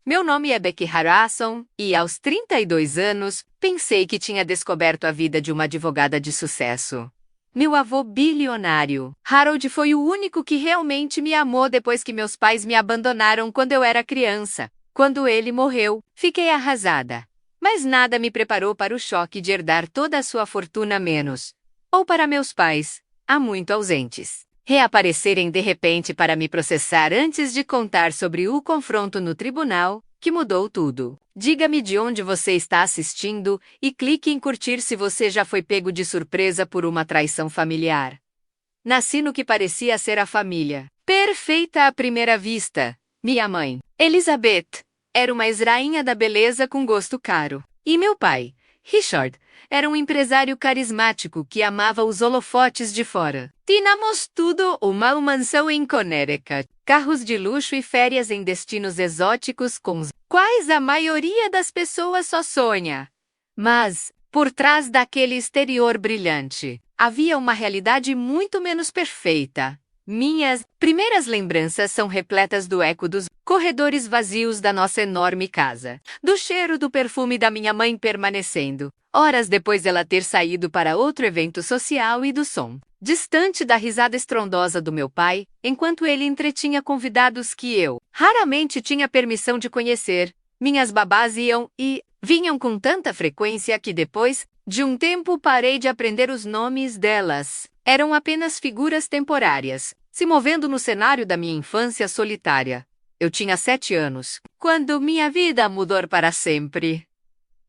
Meu nome é Becky Harrison e, aos 32 anos, pensei que tinha descoberto a vida de uma advogada de sucesso. Meu avô bilionário, Harold, foi o único que realmente me amou depois que meus pais me abandonaram quando eu era criança. Quando ele morreu, fiquei arrasada. Mas nada me preparou para o choque de herdar toda a sua fortuna menos. Ou para meus pais, há muito ausentes, reaparecerem de repente para me processar antes de contar sobre o confronto no tribunal, que mudou tudo. Diga-me de onde você está assistindo e clique em curtir se você já foi pego de surpresa por uma traição familiar. Nasci no que parecia ser a família perfeita à primeira vista. Minha mãe, Elizabeth, era uma ex-rainha da beleza com gosto caro. E meu pai, Richard, era um empresário carismático que amava os holofotes de fora. Tínhamos tudo: uma mansão em Connecticut, carros de luxo e férias em destinos exóticos com os quais a maioria das pessoas só sonha. Mas, por trás daquele exterior brilhante, havia uma realidade muito menos perfeita. Minhas primeiras lembranças são repletas do eco dos corredores vazios da nossa enorme casa, do cheiro do perfume da minha mãe permanecendo, horas depois dela ter saído para outro evento social, e do som distante da risada estrondosa do meu pai, enquanto ele entretinha convidados que eu raramente tinha permissão de conhecer. Minhas babás iam e vinham com tanta frequência que depois de um tempo parei de aprender os nomes delas. Eram apenas figuras temporárias, se movendo no cenário da minha infância solitária. Eu tinha 7 anos, quando minha vida mudou para sempre.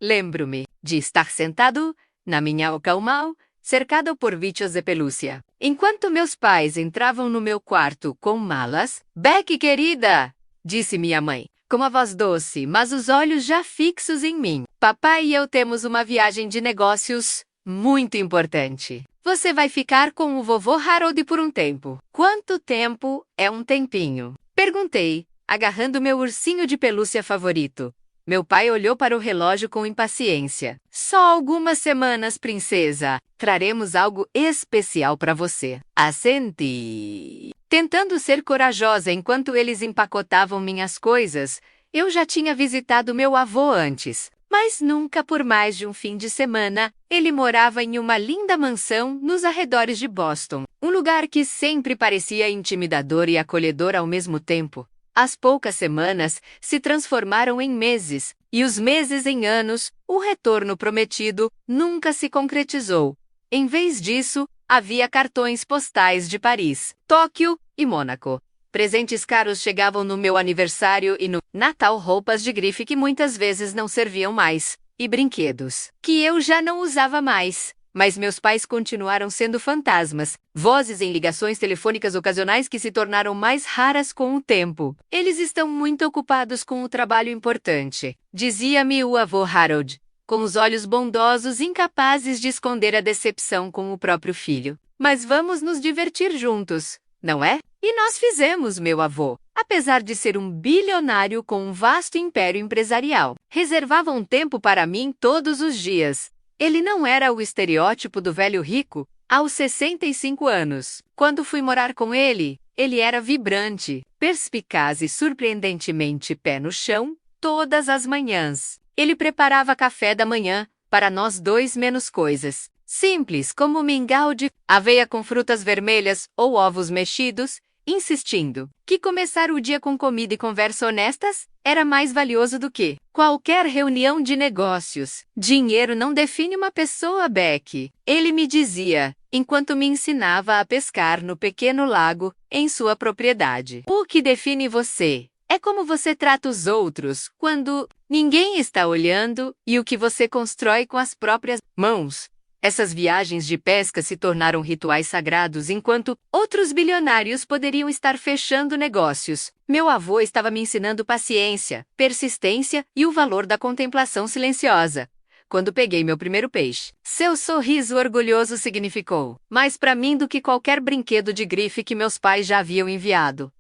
Lembro-me de estar sentado na minha cama, cercado por bichos de pelúcia, enquanto meus pais entravam no meu quarto com malas. Becky, querida, disse minha mãe, com uma voz doce, mas os olhos já fixos em mim. Papai e eu temos uma viagem de negócios muito importante. Você vai ficar com o vovô Harold por um tempo. Quanto tempo é um tempinho? Perguntei, agarrando meu ursinho de pelúcia favorito. Meu pai olhou para o relógio com impaciência. Só algumas semanas, princesa. Traremos algo especial para você. Assenti. Tentando ser corajosa enquanto eles empacotavam minhas coisas, eu já tinha visitado meu avô antes, mas nunca por mais de um fim de semana. Ele morava em uma linda mansão nos arredores de Boston, um lugar que sempre parecia intimidador e acolhedor ao mesmo tempo. As poucas semanas se transformaram em meses, e os meses em anos. O retorno prometido nunca se concretizou. Em vez disso, havia cartões postais de Paris, Tóquio e Mônaco. Presentes caros chegavam no meu aniversário e no Natal, roupas de grife que muitas vezes não serviam mais, e brinquedos que eu já não usava mais. Mas meus pais continuaram sendo fantasmas, vozes em ligações telefônicas ocasionais que se tornaram mais raras com o tempo. Eles estão muito ocupados com o trabalho importante, dizia-me o avô Harold, com os olhos bondosos, incapazes de esconder a decepção com o próprio filho. Mas vamos nos divertir juntos, não é? E nós fizemos. Meu avô, apesar de ser um bilionário com um vasto império empresarial, reservava um tempo para mim todos os dias. Ele não era o estereótipo do velho rico. Aos 65 anos, quando fui morar com ele, ele era vibrante, perspicaz e surpreendentemente pé no chão. Todas as manhãs, ele preparava café da manhã para nós dois, menos coisas simples como mingau de aveia com frutas vermelhas ou ovos mexidos, insistindo que começar o dia com comida e conversa honestas era mais valioso do que qualquer reunião de negócios. Dinheiro não define uma pessoa, Becky, ele me dizia, enquanto me ensinava a pescar no pequeno lago em sua propriedade. O que define você é como você trata os outros quando ninguém está olhando e o que você constrói com as próprias mãos. Essas viagens de pesca se tornaram rituais sagrados enquanto outros bilionários poderiam estar fechando negócios. Meu avô estava me ensinando paciência, persistência e o valor da contemplação silenciosa. Quando peguei meu primeiro peixe, seu sorriso orgulhoso significou mais para mim do que qualquer brinquedo de grife que meus pais já haviam enviado.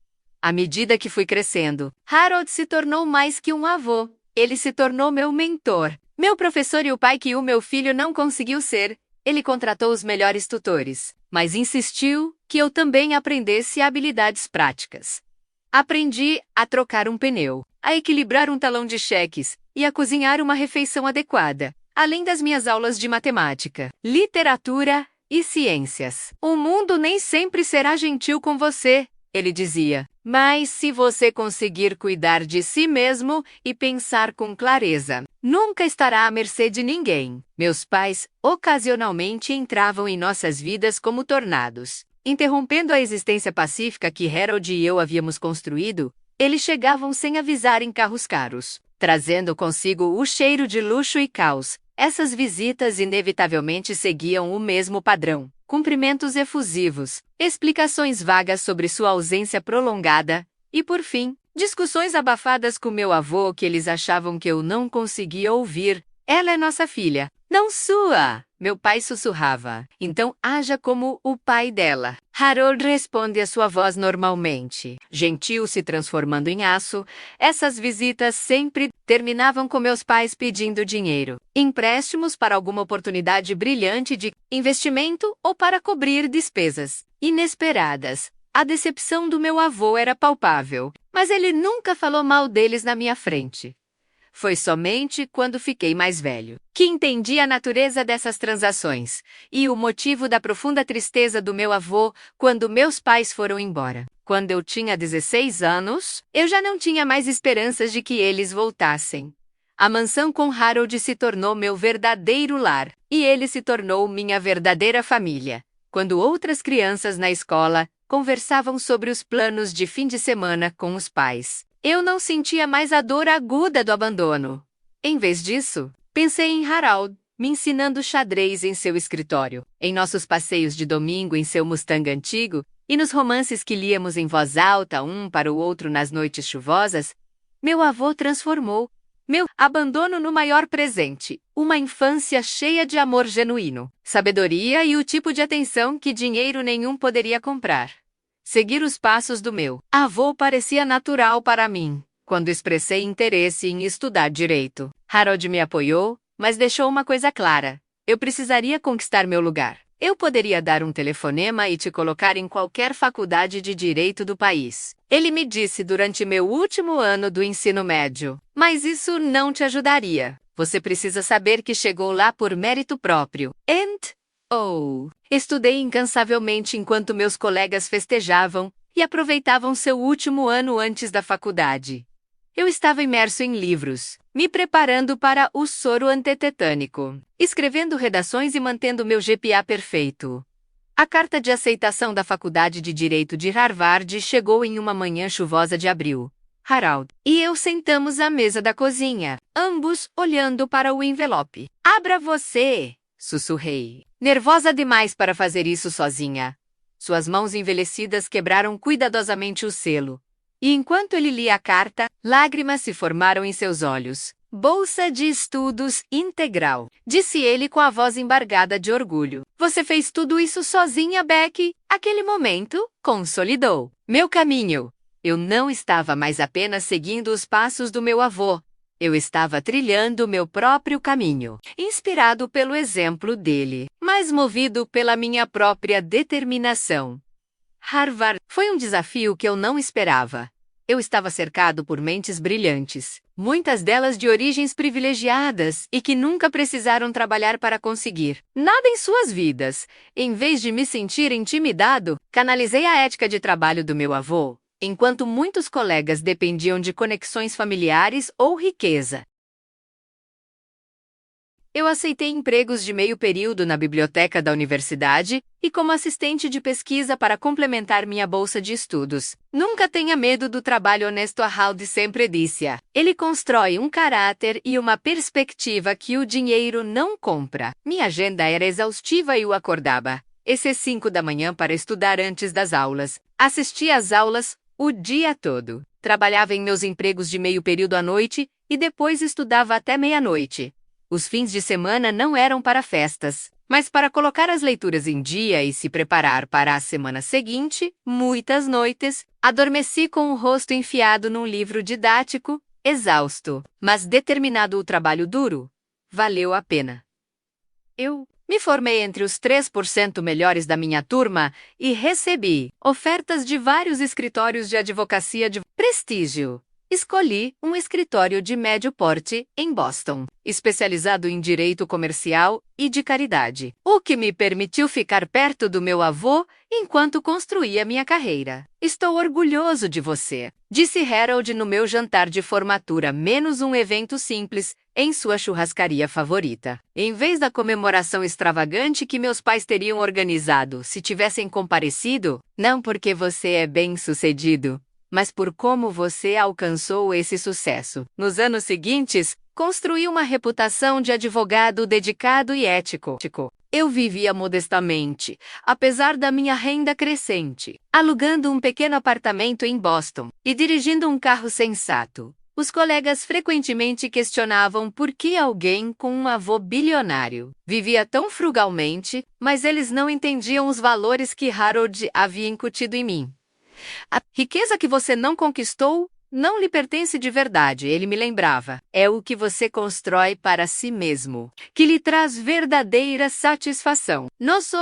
À medida que fui crescendo, Harold se tornou mais que um avô. Ele se tornou meu mentor, meu professor e o pai que o meu filho não conseguiu ser. Ele contratou os melhores tutores, mas insistiu que eu também aprendesse habilidades práticas. Aprendi a trocar um pneu, a equilibrar um talão de cheques e a cozinhar uma refeição adequada, além das minhas aulas de matemática, literatura e ciências. O mundo nem sempre será gentil com você, ele dizia. Mas se você conseguir cuidar de si mesmo e pensar com clareza, nunca estará à mercê de ninguém. Meus pais ocasionalmente entravam em nossas vidas como tornados. Interrompendo a existência pacífica que Harold e eu havíamos construído, eles chegavam sem avisar em carros caros, trazendo consigo o cheiro de luxo e caos. Essas visitas inevitavelmente seguiam o mesmo padrão. Cumprimentos efusivos, explicações vagas sobre sua ausência prolongada e, por fim, discussões abafadas com meu avô que eles achavam que eu não conseguia ouvir. Ela é nossa filha, não sua! Meu pai sussurrava. Então haja como o pai dela. Harold responde a sua voz normalmente, gentil se transformando em aço. Essas visitas sempre terminavam com meus pais pedindo dinheiro, empréstimos para alguma oportunidade brilhante de investimento ou para cobrir despesas inesperadas. A decepção do meu avô era palpável, mas ele nunca falou mal deles na minha frente. Foi somente quando fiquei mais velho que entendi a natureza dessas transações e o motivo da profunda tristeza do meu avô quando meus pais foram embora. Quando eu tinha 16 anos, eu já não tinha mais esperanças de que eles voltassem. A mansão com Harold se tornou meu verdadeiro lar e ele se tornou minha verdadeira família. Quando outras crianças na escola conversavam sobre os planos de fim de semana com os pais, eu não sentia mais a dor aguda do abandono. Em vez disso, pensei em Harold, me ensinando xadrez em seu escritório, em nossos passeios de domingo em seu Mustang antigo e nos romances que líamos em voz alta um para o outro nas noites chuvosas. Meu avô transformou meu abandono no maior presente, uma infância cheia de amor genuíno, sabedoria e o tipo de atenção que dinheiro nenhum poderia comprar. Seguir os passos do meu avô parecia natural para mim, quando expressei interesse em estudar direito. Harold me apoiou, mas deixou uma coisa clara: eu precisaria conquistar meu lugar. Eu poderia dar um telefonema e te colocar em qualquer faculdade de direito do país. Ele me disse durante meu último ano do ensino médio. Mas isso não te ajudaria. Você precisa saber que chegou lá por mérito próprio. Estudei incansavelmente enquanto meus colegas festejavam e aproveitavam seu último ano antes da faculdade. Eu estava imerso em livros, me preparando para o soro antetetânico, escrevendo redações e mantendo meu GPA perfeito. A carta de aceitação da Faculdade de Direito de Harvard chegou em uma manhã chuvosa de abril. Harold e eu sentamos à mesa da cozinha, ambos olhando para o envelope. Abra você! Sussurrei, nervosa demais para fazer isso sozinha. Suas mãos envelhecidas quebraram cuidadosamente o selo. E enquanto ele lia a carta, lágrimas se formaram em seus olhos. Bolsa de estudos integral, disse ele com a voz embargada de orgulho. Você fez tudo isso sozinha, Becky? Aquele momento consolidou meu caminho. Eu não estava mais apenas seguindo os passos do meu avô. Eu estava trilhando meu próprio caminho, inspirado pelo exemplo dele, mas movido pela minha própria determinação. Harvard foi um desafio que eu não esperava. Eu estava cercado por mentes brilhantes, muitas delas de origens privilegiadas e que nunca precisaram trabalhar para conseguir nada em suas vidas. Em vez de me sentir intimidado, canalizei a ética de trabalho do meu avô, enquanto muitos colegas dependiam de conexões familiares ou riqueza. Eu aceitei empregos de meio período na biblioteca da universidade e como assistente de pesquisa para complementar minha bolsa de estudos. Nunca tenha medo do trabalho honesto, Harold sempre disse. Ele constrói um caráter e uma perspectiva que o dinheiro não compra. Minha agenda era exaustiva e eu acordava às 5 da manhã para estudar antes das aulas. Assistia às aulas o dia todo. Trabalhava em meus empregos de meio período à noite e depois estudava até meia-noite. Os fins de semana não eram para festas, mas para colocar as leituras em dia e se preparar para a semana seguinte. Muitas noites, adormeci com o rosto enfiado num livro didático, exausto, mas determinado. O trabalho duro valeu a pena. Eu me formei entre os 3% melhores da minha turma e recebi ofertas de vários escritórios de advocacia de prestígio. Escolhi um escritório de médio porte em Boston, especializado em direito comercial e de caridade, o que me permitiu ficar perto do meu avô enquanto construía minha carreira. Estou orgulhoso de você, disse Harold no meu jantar de formatura, menos um evento simples em sua churrascaria favorita. Em vez da comemoração extravagante que meus pais teriam organizado se tivessem comparecido, não porque você é bem-sucedido, mas por como você alcançou esse sucesso. Nos anos seguintes, construí uma reputação de advogado dedicado e ético. Eu vivia modestamente, apesar da minha renda crescente, alugando um pequeno apartamento em Boston e dirigindo um carro sensato. Os colegas frequentemente questionavam por que alguém com um avô bilionário vivia tão frugalmente, mas eles não entendiam os valores que Harold havia incutido em mim. A riqueza que você não conquistou não lhe pertence de verdade, ele me lembrava. É o que você constrói para si mesmo, que lhe traz verdadeira satisfação. Nosso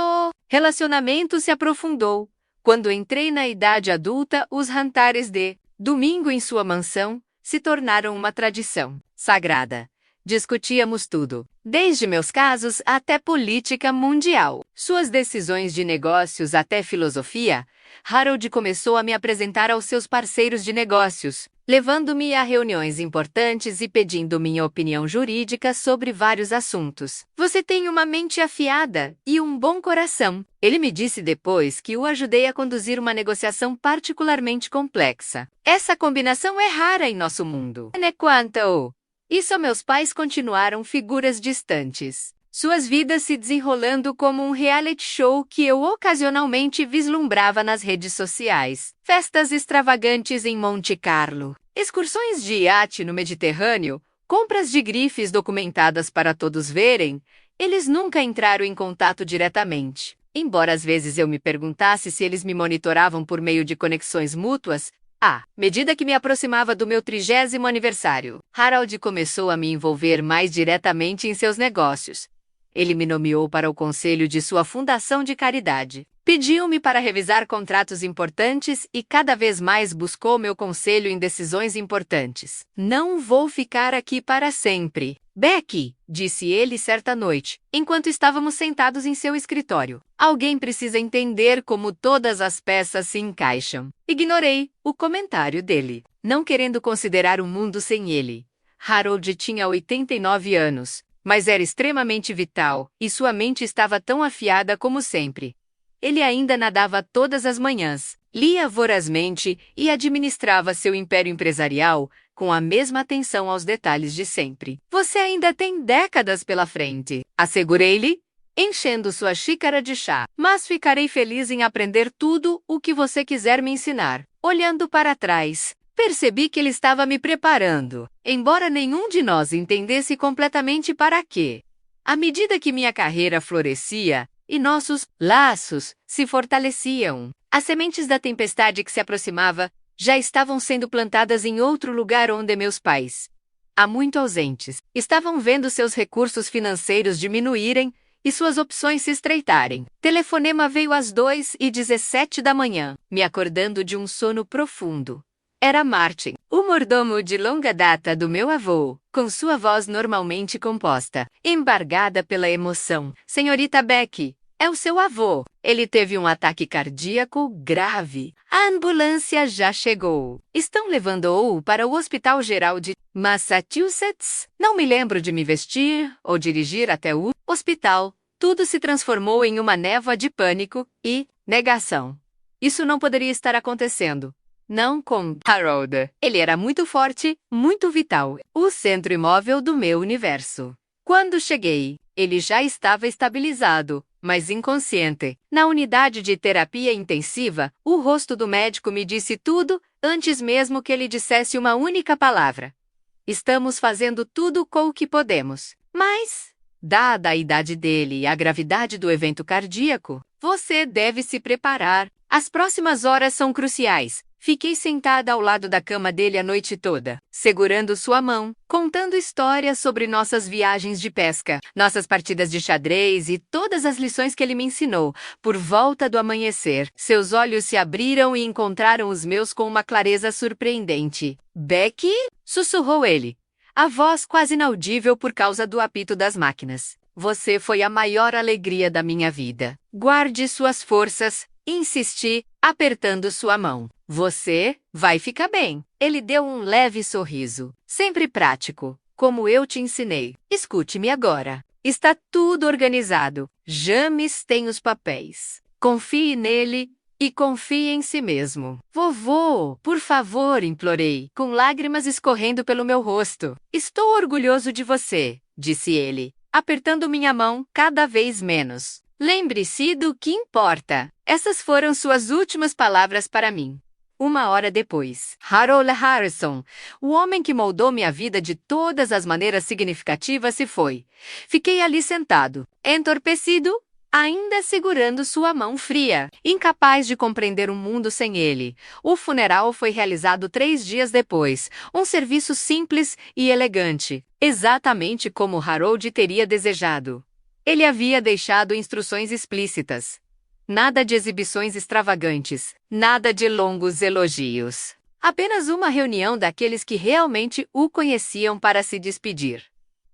relacionamento se aprofundou. Quando entrei na idade adulta, os jantares de domingo em sua mansão se tornaram uma tradição sagrada. Discutíamos tudo, desde meus casos até política mundial, suas decisões de negócios até filosofia. Harold começou a me apresentar aos seus parceiros de negócios, levando-me a reuniões importantes e pedindo minha opinião jurídica sobre vários assuntos. Você tem uma mente afiada e um bom coração, ele me disse depois que o ajudei a conduzir uma negociação particularmente complexa. Essa combinação é rara em nosso mundo. Quanto isso, meus pais continuaram figuras distantes, suas vidas se desenrolando como um reality show que eu ocasionalmente vislumbrava nas redes sociais. Festas extravagantes em Monte Carlo, excursões de iate no Mediterrâneo, compras de grifes documentadas para todos verem. Eles nunca entraram em contato diretamente. Embora às vezes eu me perguntasse se eles me monitoravam por meio de conexões mútuas, à medida que me aproximava do meu 30º aniversário, Harold começou a me envolver mais diretamente em seus negócios. Ele me nomeou para o conselho de sua fundação de caridade. Pediu-me para revisar contratos importantes e cada vez mais buscou meu conselho em decisões importantes. Não vou ficar aqui para sempre, Becky, disse ele certa noite, enquanto estávamos sentados em seu escritório. Alguém precisa entender como todas as peças se encaixam. Ignorei o comentário dele, não querendo considerar o mundo sem ele. Harold tinha 89 anos. Mas era extremamente vital, e sua mente estava tão afiada como sempre. Ele ainda nadava todas as manhãs, lia vorazmente e administrava seu império empresarial com a mesma atenção aos detalhes de sempre. Você ainda tem décadas pela frente, assegurei-lhe, enchendo sua xícara de chá. Mas ficarei feliz em aprender tudo o que você quiser me ensinar. Olhando para trás, percebi que ele estava me preparando, embora nenhum de nós entendesse completamente para quê. À medida que minha carreira florescia e nossos laços se fortaleciam, as sementes da tempestade que se aproximava já estavam sendo plantadas em outro lugar onde meus pais, há muito ausentes, estavam vendo seus recursos financeiros diminuírem e suas opções se estreitarem. Telefonema veio às 2h17 da manhã, me acordando de um sono profundo. Era Martin, o mordomo de longa data do meu avô, com sua voz normalmente composta, embargada pela emoção. Senhorita Becky, é o seu avô. Ele teve um ataque cardíaco grave. A ambulância já chegou. Estão levando-o para o Hospital Geral de Massachusetts. Não me lembro de me vestir ou dirigir até o hospital. Tudo se transformou em uma névoa de pânico e negação. Isso não poderia estar acontecendo. Não com Harold. Ele era muito forte, muito vital, o centro imóvel do meu universo. Quando cheguei, ele já estava estabilizado, mas inconsciente. Na unidade de terapia intensiva, o rosto do médico me disse tudo antes mesmo que ele dissesse uma única palavra. Estamos fazendo tudo com o que podemos. Mas, dada a idade dele e a gravidade do evento cardíaco, você deve se preparar. As próximas horas são cruciais. Fiquei sentada ao lado da cama dele a noite toda, segurando sua mão, contando histórias sobre nossas viagens de pesca, nossas partidas de xadrez e todas as lições que ele me ensinou. Por volta do amanhecer, seus olhos se abriram e encontraram os meus com uma clareza surpreendente. Becky? Sussurrou ele, a voz quase inaudível por causa do apito das máquinas. Você foi a maior alegria da minha vida. Guarde suas forças, insisti, apertando sua mão. Você vai ficar bem. Ele deu um leve sorriso. Sempre prático, como eu te ensinei. Escute-me agora. Está tudo organizado. James tem os papéis. Confie nele e confie em si mesmo. Vovô, por favor, implorei, com lágrimas escorrendo pelo meu rosto. Estou orgulhoso de você, disse ele, apertando minha mão cada vez menos. Lembre-se do que importa. Essas foram suas últimas palavras para mim. 1 hora depois, Harold Harrison, o homem que moldou minha vida de todas as maneiras significativas, se foi. Fiquei ali sentado, entorpecido, ainda segurando sua mão fria, incapaz de compreender o mundo sem ele. O funeral foi realizado 3 dias depois, um serviço simples e elegante, exatamente como Harold teria desejado. Ele havia deixado instruções explícitas. Nada de exibições extravagantes, nada de longos elogios. Apenas uma reunião daqueles que realmente o conheciam para se despedir.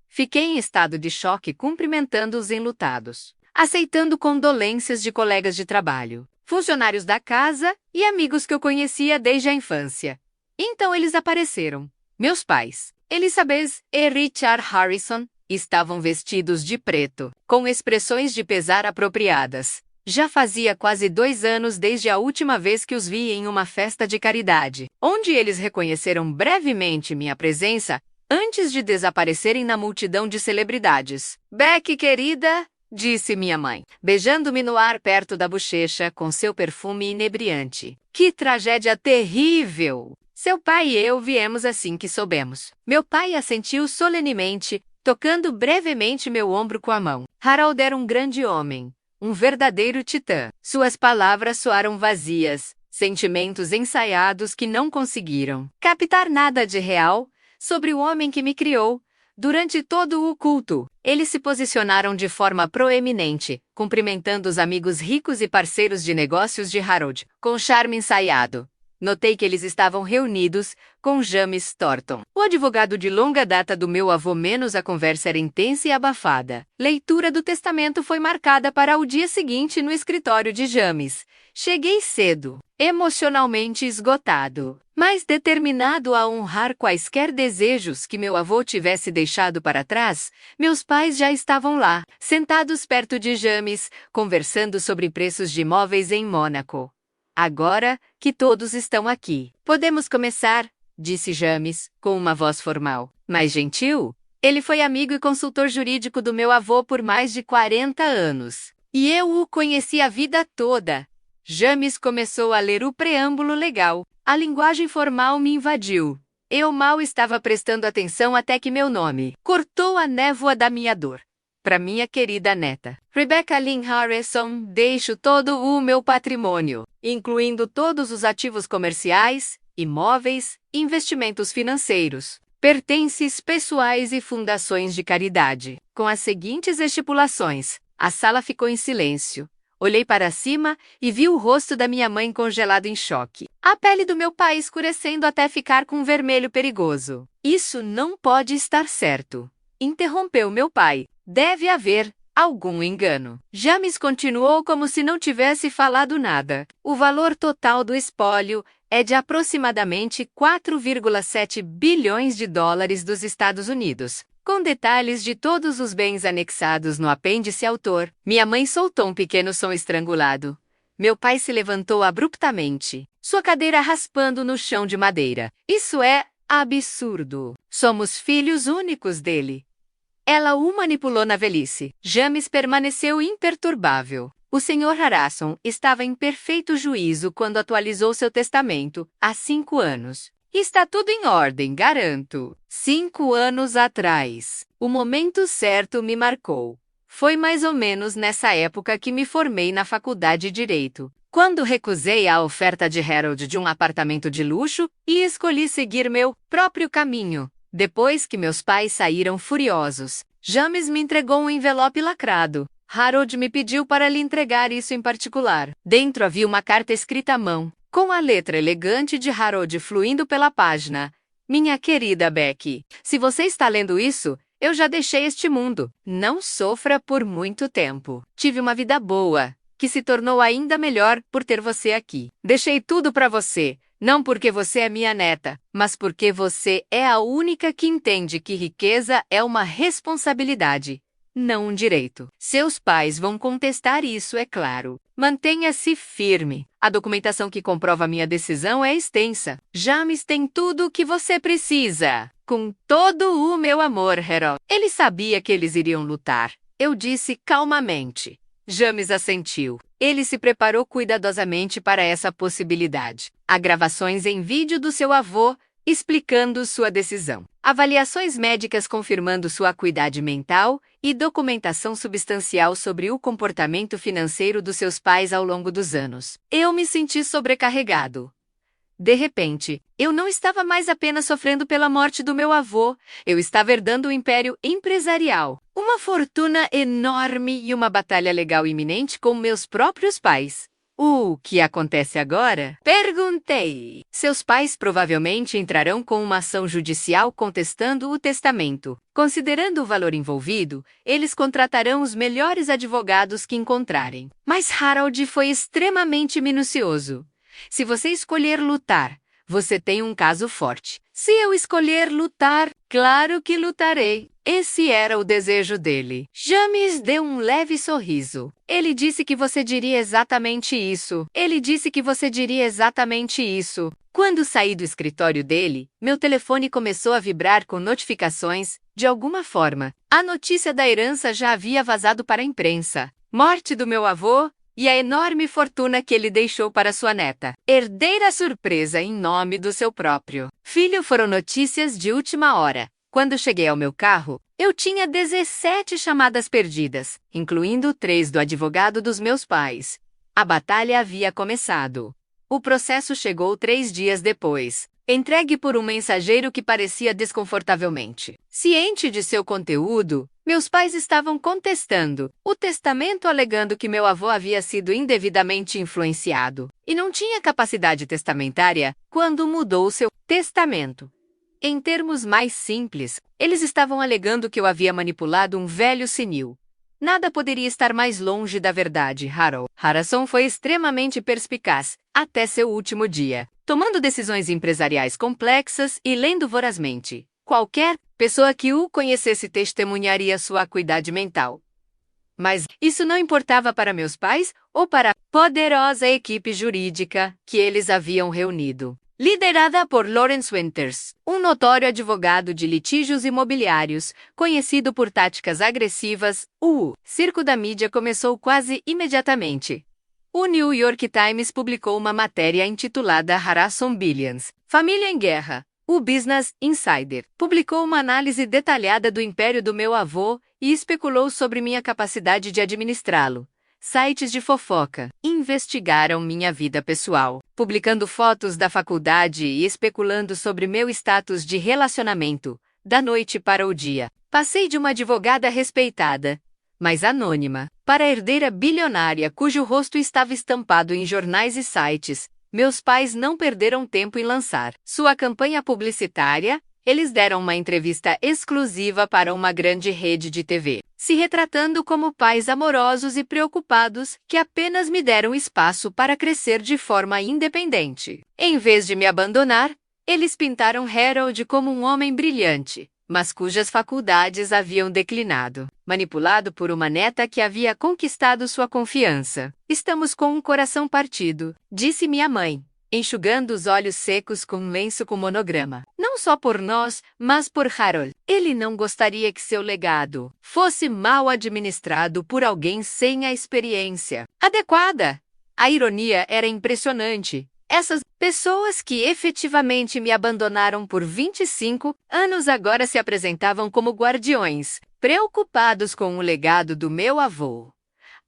Fiquei em estado de choque cumprimentando os enlutados, aceitando condolências de colegas de trabalho, funcionários da casa e amigos que eu conhecia desde a infância. Então eles apareceram. Meus pais, Elizabeth e Richard Harrison, estavam vestidos de preto, com expressões de pesar apropriadas. Já fazia quase 2 anos desde a última vez que os vi em uma festa de caridade, onde eles reconheceram brevemente minha presença antes de desaparecerem na multidão de celebridades. Becky, querida, disse minha mãe, beijando-me no ar perto da bochecha com seu perfume inebriante. Que tragédia terrível! Seu pai e eu viemos assim que soubemos. Meu pai assentiu solenemente, tocando brevemente meu ombro com a mão. Harold era um grande homem. Um verdadeiro titã. Suas palavras soaram vazias, sentimentos ensaiados que não conseguiram captar nada de real sobre o homem que me criou. Durante todo o culto, eles se posicionaram de forma proeminente, cumprimentando os amigos ricos e parceiros de negócios de Harold, com charme ensaiado. Notei que eles estavam reunidos com James Thornton, o advogado de longa data do meu avô. Menos a conversa era intensa e abafada. Leitura do testamento foi marcada para o dia seguinte no escritório de James. Cheguei cedo, emocionalmente esgotado, mas determinado a honrar quaisquer desejos que meu avô tivesse deixado para trás. Meus pais já estavam lá, sentados perto de James, conversando sobre preços de imóveis em Mônaco. Agora que todos estão aqui, podemos começar, disse James, com uma voz formal, mas gentil. Ele foi amigo e consultor jurídico do meu avô por mais de 40 anos. E eu o conheci a vida toda. James começou a ler o preâmbulo legal. A linguagem formal me invadiu. Eu mal estava prestando atenção até que meu nome cortou a névoa da minha dor. Para minha querida neta, Rebecca Lynn Harrison, deixo todo o meu patrimônio, incluindo todos os ativos comerciais, imóveis, investimentos financeiros, pertences pessoais e fundações de caridade. Com as seguintes estipulações, a sala ficou em silêncio. Olhei para cima e vi o rosto da minha mãe congelado em choque. A pele do meu pai escurecendo até ficar com um vermelho perigoso. Isso não pode estar certo, interrompeu meu pai. Deve haver algum engano. James continuou como se não tivesse falado nada. O valor total do espólio é de aproximadamente 4,7 bilhões de dólares dos Estados Unidos, com detalhes de todos os bens anexados no apêndice autor. Minha mãe soltou um pequeno som estrangulado. Meu pai se levantou abruptamente, sua cadeira raspando no chão de madeira. Isso é absurdo. Somos filhos únicos dele. Ela o manipulou na velhice. James permaneceu imperturbável. O Sr. Harrison estava em perfeito juízo quando atualizou seu testamento, há 5 anos. Está tudo em ordem, garanto. 5 anos atrás. O momento certo me marcou. Foi mais ou menos nessa época que me formei na faculdade de Direito. quando recusei a oferta de Harold de um apartamento de luxo e escolhi seguir meu próprio caminho. Depois que meus pais saíram furiosos, James me entregou um envelope lacrado. Harold me pediu para lhe entregar isso em particular. Dentro havia uma carta escrita à mão, com a letra elegante de Harold fluindo pela página. Minha querida Becky, se você está lendo isso, eu já deixei este mundo. Não sofra por muito tempo. Tive uma vida boa, que se tornou ainda melhor por ter você aqui. Deixei tudo para você, não porque você é minha neta, mas porque você é a única que entende que riqueza é uma responsabilidade, não um direito. Seus pais vão contestar isso, é claro. Mantenha-se firme. A documentação que comprova minha decisão é extensa. James tem tudo o que você precisa. Com todo o meu amor, Harold. Ele sabia que eles iriam lutar. Eu disse calmamente. James assentiu. Ele se preparou cuidadosamente para essa possibilidade. Há gravações em vídeo do seu avô explicando sua decisão. Avaliações médicas confirmando sua acuidade mental e documentação substancial sobre o comportamento financeiro dos seus pais ao longo dos anos. Eu me senti sobrecarregado. De repente, eu não estava mais apenas sofrendo pela morte do meu avô, eu estava herdando um império empresarial, uma fortuna enorme e uma batalha legal iminente com meus próprios pais. O que acontece agora? Perguntei. Seus pais provavelmente entrarão com uma ação judicial contestando o testamento. Considerando o valor envolvido, eles contratarão os melhores advogados que encontrarem. Mas Harold foi extremamente minucioso. Se você escolher lutar, você tem um caso forte. Se eu escolher lutar, claro que lutarei. Esse era o desejo dele. James deu um leve sorriso. Ele disse que você diria exatamente isso. Ele disse que você diria exatamente isso. Quando saí do escritório dele, meu telefone começou a vibrar com notificações. De alguma forma, a notícia da herança já havia vazado para a imprensa. Morte do meu avô e a enorme fortuna que ele deixou para sua neta. Herdeira surpresa em nome do seu próprio filho foram notícias de última hora. Quando cheguei ao meu carro, eu tinha 17 chamadas perdidas, incluindo 3 do advogado dos meus pais. A batalha havia começado. O processo chegou 3 dias depois, entregue por um mensageiro que parecia desconfortavelmente ciente de seu conteúdo. Meus pais estavam contestando o testamento, alegando que meu avô havia sido indevidamente influenciado e não tinha capacidade testamentária quando mudou seu testamento. Em termos mais simples, eles estavam alegando que eu havia manipulado um velho senil. Nada poderia estar mais longe da verdade, Harold. Harrison foi extremamente perspicaz até seu último dia, tomando decisões empresariais complexas e lendo vorazmente. Qualquer pessoa que o conhecesse testemunharia sua acuidade mental. Mas isso não importava para meus pais ou para a poderosa equipe jurídica que eles haviam reunido. Liderada por Lawrence Winters, um notório advogado de litígios imobiliários, conhecido por táticas agressivas, o circo da mídia começou quase imediatamente. O New York Times publicou uma matéria intitulada Harrison Billions, Família em Guerra. O Business Insider publicou uma análise detalhada do império do meu avô e especulou sobre minha capacidade de administrá-lo. Sites de fofoca investigaram minha vida pessoal, publicando fotos da faculdade e especulando sobre meu status de relacionamento, da noite para o dia. Passei de uma advogada respeitada, mas anônima, para a herdeira bilionária cujo rosto estava estampado em jornais e sites. Meus pais não perderam tempo em lançar sua campanha publicitária. Eles deram uma entrevista exclusiva para uma grande rede de TV, se retratando como pais amorosos e preocupados que apenas me deram espaço para crescer de forma independente. Em vez de me abandonar, eles pintaram Harold como um homem brilhante, mas cujas faculdades haviam declinado, manipulado por uma neta que havia conquistado sua confiança. Estamos com um coração partido, disse minha mãe, enxugando os olhos secos com um lenço com monograma. Não só por nós, mas por Harold. Ele não gostaria que seu legado fosse mal administrado por alguém sem a experiência adequada. A ironia era impressionante. Essas pessoas que efetivamente me abandonaram por 25 anos agora se apresentavam como guardiões, preocupados com o legado do meu avô.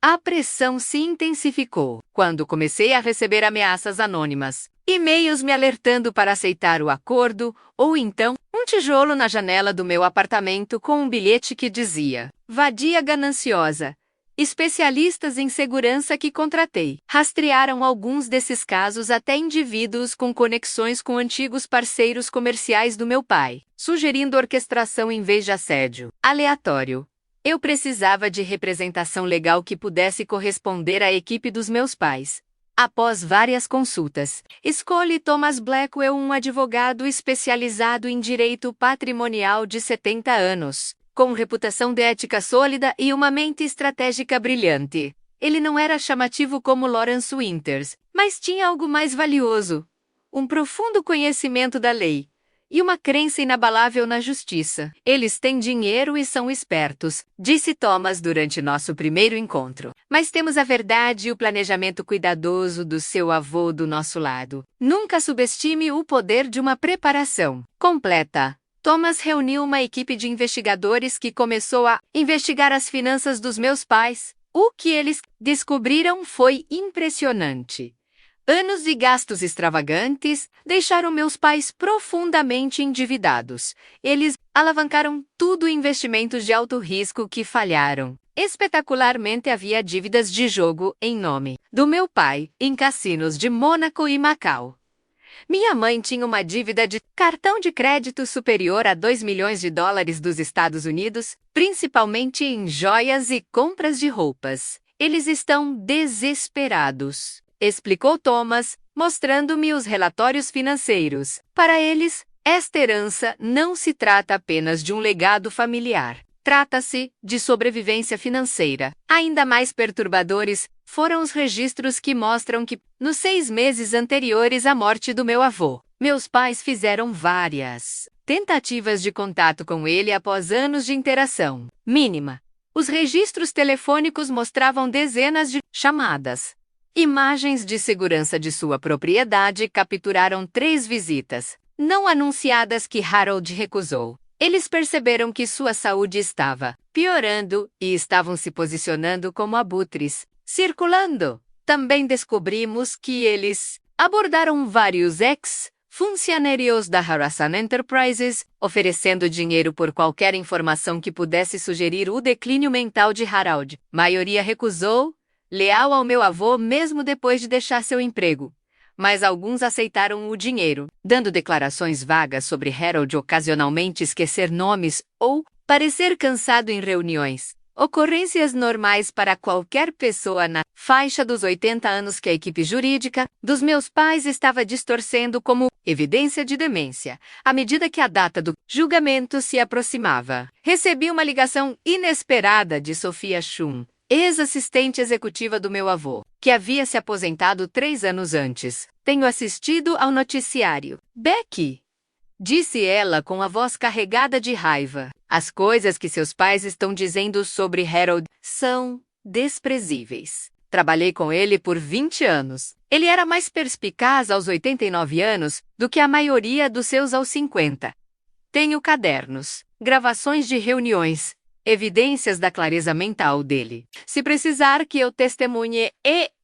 A pressão se intensificou quando comecei a receber ameaças anônimas, e-mails me alertando para aceitar o acordo, ou então, um tijolo na janela do meu apartamento com um bilhete que dizia: vadia gananciosa. Especialistas em segurança que contratei rastrearam alguns desses casos até indivíduos com conexões com antigos parceiros comerciais do meu pai, sugerindo orquestração em vez de assédio aleatório. Eu precisava de representação legal que pudesse corresponder à equipe dos meus pais. Após várias consultas, escolhi Thomas Blackwell, um advogado especializado em direito patrimonial de 70 anos, com reputação de ética sólida e uma mente estratégica brilhante. Ele não era chamativo como Lawrence Winters, mas tinha algo mais valioso: um profundo conhecimento da lei e uma crença inabalável na justiça. Eles têm dinheiro e são espertos, disse Thomas durante nosso primeiro encontro. Mas temos a verdade e o planejamento cuidadoso do seu avô do nosso lado. Nunca subestime o poder de uma preparação completa. Thomas reuniu uma equipe de investigadores que começou a investigar as finanças dos meus pais. O que eles descobriram foi impressionante. Anos de gastos extravagantes deixaram meus pais profundamente endividados. Eles alavancaram tudo em investimentos de alto risco que falharam. Espetacularmente, havia dívidas de jogo em nome do meu pai em cassinos de Mônaco e Macau. Minha mãe tinha uma dívida de cartão de crédito superior a $2 milhões dos Estados Unidos, principalmente em joias e compras de roupas. Eles estão desesperados, explicou Thomas, mostrando-me os relatórios financeiros. Para eles, esta herança não se trata apenas de um legado familiar. Trata-se de sobrevivência financeira. Ainda mais perturbadores foram os registros que mostram que, nos 6 meses anteriores à morte do meu avô, meus pais fizeram várias tentativas de contato com ele após anos de interação mínima. Os registros telefônicos mostravam dezenas de chamadas. Imagens de segurança de sua propriedade capturaram 3 visitas não anunciadas que Harold recusou. Eles perceberam que sua saúde estava piorando e estavam se posicionando como abutres, circulando. Também descobrimos que eles abordaram vários ex-funcionários da Harrison Enterprises, oferecendo dinheiro por qualquer informação que pudesse sugerir o declínio mental de Harold. Maioria recusou, leal ao meu avô mesmo depois de deixar seu emprego. Mas alguns aceitaram o dinheiro, dando declarações vagas sobre Harold, ocasionalmente esquecer nomes ou parecer cansado em reuniões. Ocorrências normais para qualquer pessoa na faixa dos 80 anos que a equipe jurídica dos meus pais estava distorcendo como evidência de demência. À medida que a data do julgamento se aproximava, recebi uma ligação inesperada de Sophia Shum, ex-assistente executiva do meu avô, que havia se aposentado 3 anos antes. Tenho assistido ao noticiário, Becky, disse ela com a voz carregada de raiva. As coisas que seus pais estão dizendo sobre Harold são desprezíveis. Trabalhei com ele por 20 anos. Ele era mais perspicaz aos 89 anos do que a maioria dos seus aos 50. Tenho cadernos, gravações de reuniões, evidências da clareza mental dele. Se precisar que eu testemunhe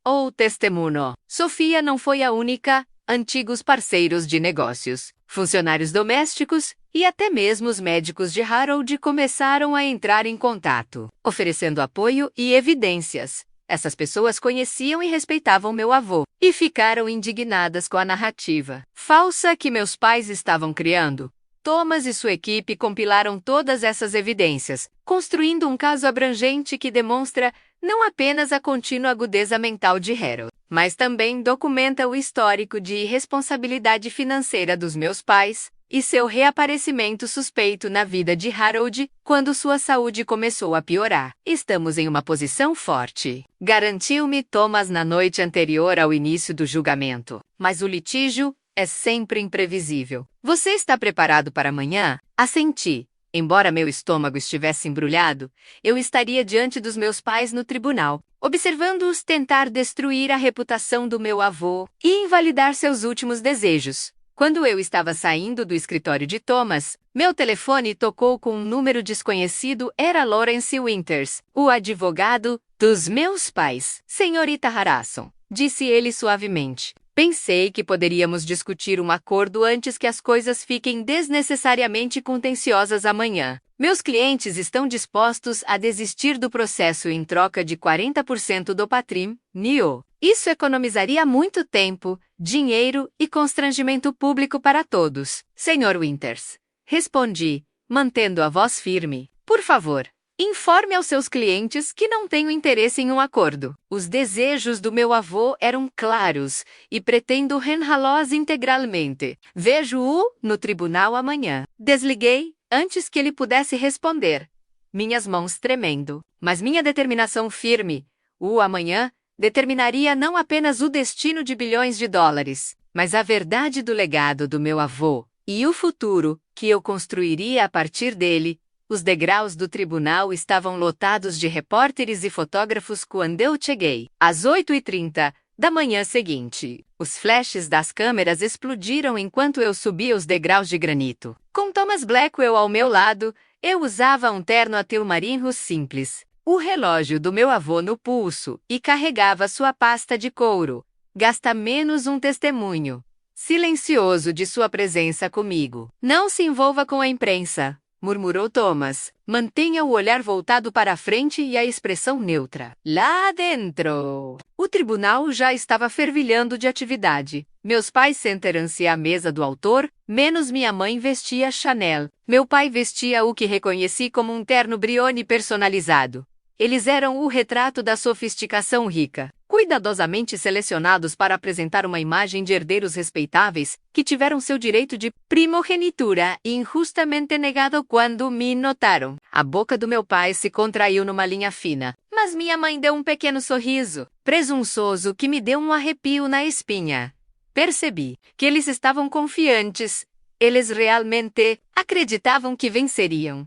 ou testemunho. Sofia não foi a única. Antigos parceiros de negócios, funcionários domésticos e até mesmo os médicos de Harold começaram a entrar em contato, oferecendo apoio e evidências. Essas pessoas conheciam e respeitavam meu avô e ficaram indignadas com a narrativa falsa que meus pais estavam criando. Thomas e sua equipe compilaram todas essas evidências, construindo um caso abrangente que demonstra não apenas a contínua agudeza mental de Harold, mas também documenta o histórico de irresponsabilidade financeira dos meus pais e seu reaparecimento suspeito na vida de Harold quando sua saúde começou a piorar. Estamos em uma posição forte, garantiu-me Thomas na noite anterior ao início do julgamento. Mas o litígio é sempre imprevisível. Você está preparado para amanhã? Assenti. Embora meu estômago estivesse embrulhado, eu estaria diante dos meus pais no tribunal, observando-os tentar destruir a reputação do meu avô e invalidar seus últimos desejos. Quando eu estava saindo do escritório de Thomas, meu telefone tocou com um número desconhecido. Era Lawrence Winters, o advogado dos meus pais. Senhorita Harrison, disse ele suavemente. Pensei que poderíamos discutir um acordo antes que as coisas fiquem desnecessariamente contenciosas amanhã. Meus clientes estão dispostos a desistir do processo em troca de 40% do patrimônio. Isso economizaria muito tempo, dinheiro e constrangimento público para todos. Sr. Winters, respondi, mantendo a voz firme. Por favor, informe aos seus clientes que não tenho interesse em um acordo. Os desejos do meu avô eram claros e pretendo honrá-los integralmente. Vejo-o no tribunal amanhã. Desliguei antes que ele pudesse responder, minhas mãos tremendo, mas minha determinação firme. O amanhã determinaria não apenas o destino de bilhões de dólares, mas a verdade do legado do meu avô e o futuro que eu construiria a partir dele. Os degraus do tribunal estavam lotados de repórteres e fotógrafos quando eu cheguei. Às 8h30 da manhã seguinte, os flashes das câmeras explodiram enquanto eu subia os degraus de granito. Com Thomas Blackwell ao meu lado, eu usava um terno atilmarinho simples, o relógio do meu avô no pulso e carregava sua pasta de couro. Gasta menos um testemunho silencioso de sua presença comigo. Não se envolva com a imprensa, murmurou Thomas. Mantenha o olhar voltado para a frente e a expressão neutra. Lá dentro! O tribunal já estava fervilhando de atividade. Meus pais sentaram-se à mesa do autor, menos minha mãe vestia Chanel. Meu pai vestia o que reconheci como um terno Brioni personalizado. Eles eram o retrato da sofisticação rica, cuidadosamente selecionados para apresentar uma imagem de herdeiros respeitáveis que tiveram seu direito de primogenitura injustamente negado quando me notaram. A boca do meu pai se contraiu numa linha fina, mas minha mãe deu um pequeno sorriso presunçoso que me deu um arrepio na espinha. Percebi que eles estavam confiantes. Eles realmente acreditavam que venceriam.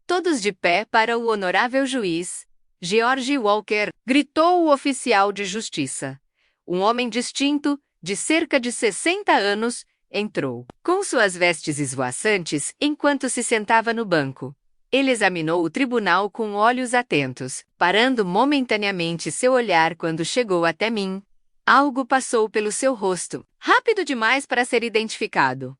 Todos de pé para o honorável juiz George Walker, gritou o oficial de justiça. Um homem distinto, de cerca de 60 anos, entrou, com suas vestes esvoaçantes, enquanto se sentava no banco. Ele examinou o tribunal com olhos atentos, parando momentaneamente seu olhar quando chegou até mim. Algo passou pelo seu rosto, rápido demais para ser identificado.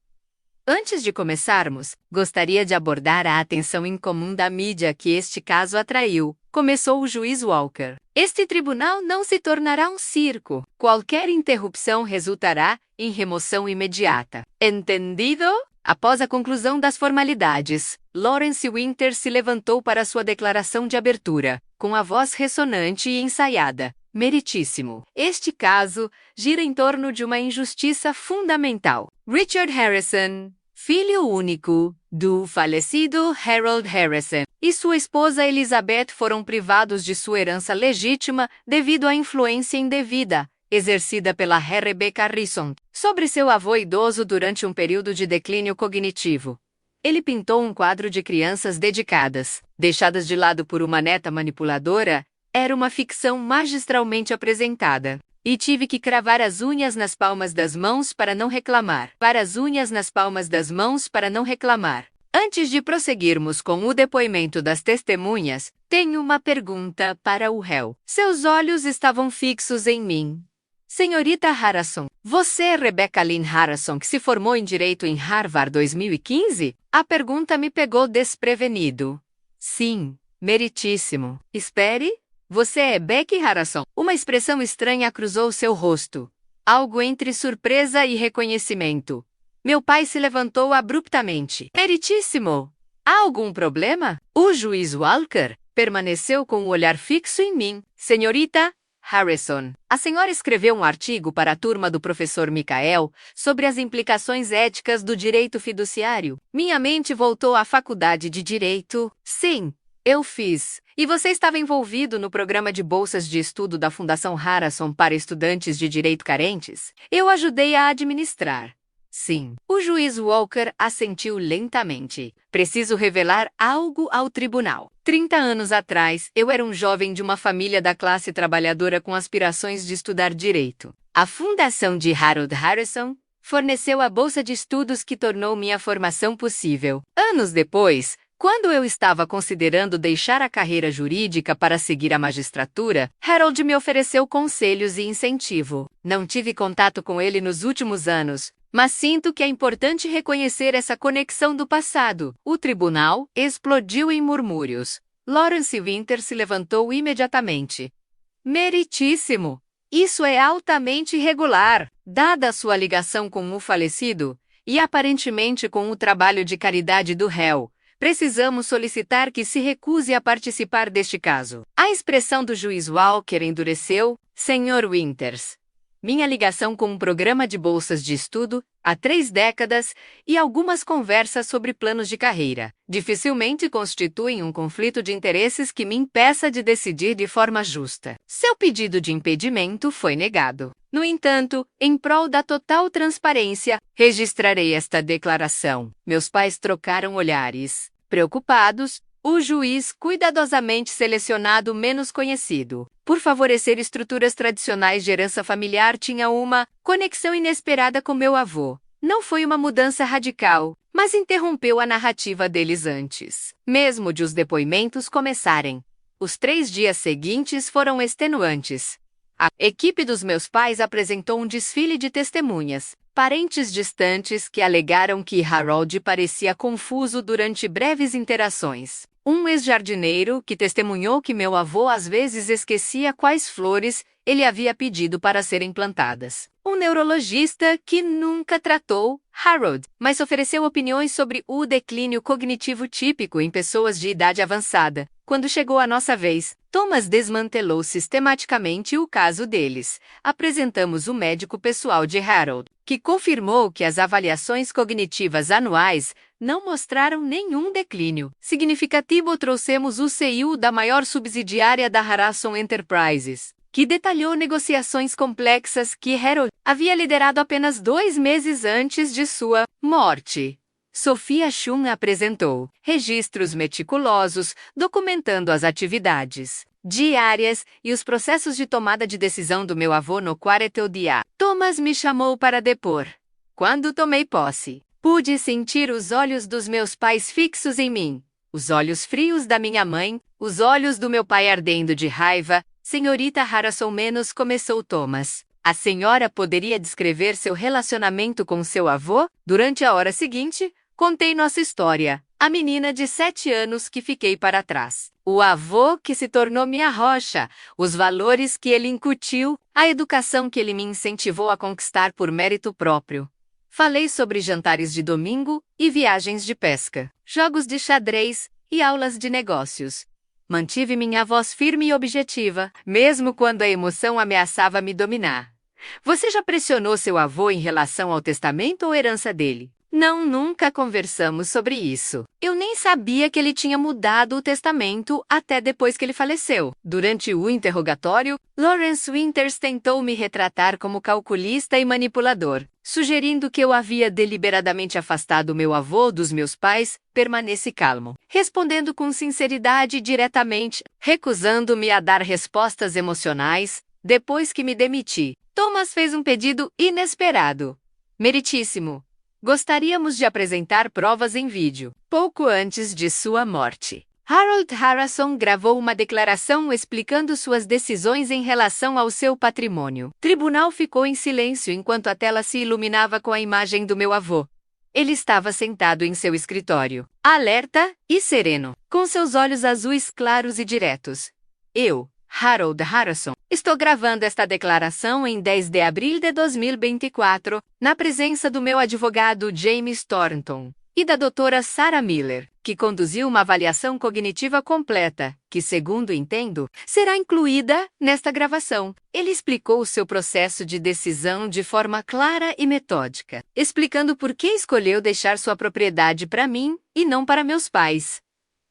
Antes de começarmos, gostaria de abordar a atenção incomum da mídia que este caso atraiu, começou o juiz Walker. Este tribunal não se tornará um circo. Qualquer interrupção resultará em remoção imediata. Entendido? Após a conclusão das formalidades, Lawrence Winters se levantou para sua declaração de abertura, com a voz ressonante e ensaiada. Meritíssimo. Este caso gira em torno de uma injustiça fundamental. Richard Harrison, filho único do falecido Harold Harrison, e sua esposa Elizabeth foram privados de sua herança legítima devido à influência indevida exercida pela Rebecca Harrison sobre seu avô idoso durante um período de declínio cognitivo. Ele pintou um quadro de crianças dedicadas, deixadas de lado por uma neta manipuladora. Era uma ficção magistralmente apresentada. E tive que cravar as unhas nas palmas das mãos para não reclamar. Antes de prosseguirmos com o depoimento das testemunhas, tenho uma pergunta para o réu. Seus olhos estavam fixos em mim. Senhorita Harrison, você é Rebecca Lynn Harrison, que se formou em Direito em Harvard 2015? A pergunta me pegou desprevenido. Sim, meritíssimo. Espere. Você é Becky Harrison. Uma expressão estranha cruzou seu rosto. Algo entre surpresa e reconhecimento. Meu pai se levantou abruptamente. Meritíssimo! Há algum problema? O juiz Walker permaneceu com o olhar fixo em mim. Senhorita Harrison, a senhora escreveu um artigo para a turma do professor Michael sobre as implicações éticas do direito fiduciário. Minha mente voltou à faculdade de Direito. Sim. Eu fiz. E você estava envolvido no programa de bolsas de estudo da Fundação Harrison para estudantes de direito carentes? Eu ajudei a administrar. Sim. O juiz Walker assentiu lentamente. Preciso revelar algo ao tribunal. 30 anos atrás, eu era um jovem de uma família da classe trabalhadora com aspirações de estudar direito. A fundação de Harold Harrison forneceu a bolsa de estudos que tornou minha formação possível. Anos depois, quando eu estava considerando deixar a carreira jurídica para seguir a magistratura, Harold me ofereceu conselhos e incentivo. Não tive contato com ele nos últimos anos, mas sinto que é importante reconhecer essa conexão do passado. O tribunal explodiu em murmúrios. Lawrence Winters se levantou imediatamente. Meritíssimo! Isso é altamente irregular, dada a sua ligação com o falecido, e aparentemente com o trabalho de caridade do réu. Precisamos solicitar que se recuse a participar deste caso. A expressão do juiz Walker endureceu. Sr. Winters, minha ligação com um programa de bolsas de estudo há 3 décadas e algumas conversas sobre planos de carreira dificilmente constituem um conflito de interesses que me impeça de decidir de forma justa. Seu pedido de impedimento foi negado. No entanto, em prol da total transparência, registrarei esta declaração. Meus pais trocaram olhares. Preocupados, o juiz cuidadosamente selecionado menos conhecido, por favorecer estruturas tradicionais de herança familiar, tinha uma conexão inesperada com meu avô. Não foi uma mudança radical, mas interrompeu a narrativa deles antes mesmo de os depoimentos começarem. Os 3 dias seguintes foram extenuantes. A equipe dos meus pais apresentou um desfile de testemunhas, parentes distantes que alegaram que Harold parecia confuso durante breves interações. Um ex-jardineiro que testemunhou que meu avô às vezes esquecia quais flores ele havia pedido para serem plantadas. Um neurologista que nunca tratou Harold, mas ofereceu opiniões sobre o declínio cognitivo típico em pessoas de idade avançada. Quando chegou a nossa vez, Thomas desmantelou sistematicamente o caso deles. Apresentamos o médico pessoal de Harold, que confirmou que as avaliações cognitivas anuais não mostraram nenhum declínio significativo. Trouxemos o CEO da maior subsidiária da Harrison Enterprises, que detalhou negociações complexas que Harold havia liderado apenas 2 meses antes de sua morte. Sophia Shum apresentou registros meticulosos documentando as atividades diárias e os processos de tomada de decisão do meu avô no quarto dia. Thomas me chamou para depor. Quando tomei posse, pude sentir os olhos dos meus pais fixos em mim, os olhos frios da minha mãe, os olhos do meu pai ardendo de raiva. Senhorita Harrison menos, começou Thomas. A senhora poderia descrever seu relacionamento com seu avô? Durante a hora seguinte, contei nossa história. A menina de 7 anos que fiquei para trás. O avô que se tornou minha rocha. Os valores que ele incutiu. A educação que ele me incentivou a conquistar por mérito próprio. Falei sobre jantares de domingo e viagens de pesca, jogos de xadrez e aulas de negócios. Mantive minha voz firme e objetiva, mesmo quando a emoção ameaçava me dominar. Você já pressionou seu avô em relação ao testamento ou herança dele? Não, nunca conversamos sobre isso. Eu nem sabia que ele tinha mudado o testamento até depois que ele faleceu. Durante o interrogatório, Lawrence Winters tentou me retratar como calculista e manipulador, sugerindo que eu havia deliberadamente afastado meu avô dos meus pais. Permaneci calmo, respondendo com sinceridade e diretamente, recusando-me a dar respostas emocionais. Depois que me demiti, Thomas fez um pedido inesperado. Meritíssimo. Gostaríamos de apresentar provas em vídeo. Pouco antes de sua morte, Harold Harrison gravou uma declaração explicando suas decisões em relação ao seu patrimônio. O tribunal ficou em silêncio enquanto a tela se iluminava com a imagem do meu avô. Ele estava sentado em seu escritório, alerta e sereno, com seus olhos azuis claros e diretos. Eu, Harold Harrison, estou gravando esta declaração em 10 de abril de 2024, na presença do meu advogado James Thornton e da doutora Sarah Miller, que conduziu uma avaliação cognitiva completa, que, segundo entendo, será incluída nesta gravação. Ele explicou o seu processo de decisão de forma clara e metódica, explicando por que escolheu deixar sua propriedade para mim e não para meus pais.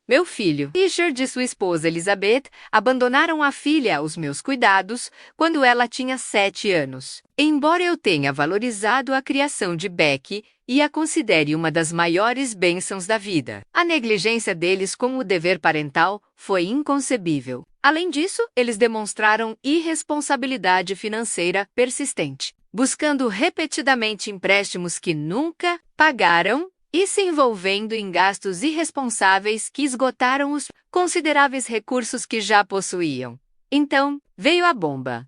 Meu filho, Richard e sua esposa Elizabeth abandonaram a filha aos meus cuidados quando ela tinha 7 anos. Embora eu tenha valorizado a criação de Becky e a considere uma das maiores bênçãos da vida, a negligência deles com o dever parental foi inconcebível. Além disso, eles demonstraram irresponsabilidade financeira persistente. buscando repetidamente empréstimos que nunca pagaram e se envolvendo em gastos irresponsáveis que esgotaram os consideráveis recursos que já possuíam. Então, veio a bomba.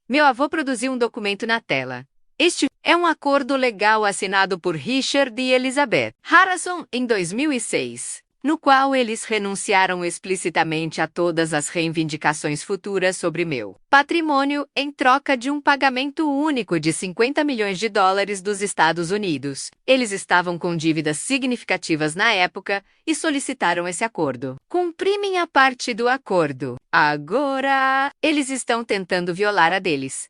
Meu avô produziu um documento na tela. Este é um acordo legal assinado por Richard e Elizabeth Harrison em 2006, no qual eles renunciaram explicitamente a todas as reivindicações futuras sobre meu patrimônio em troca de um pagamento único de $50 milhões dos Estados Unidos. Eles estavam com dívidas significativas na época e solicitaram esse acordo. Cumpri minha parte do acordo. Agora, eles estão tentando violar a deles.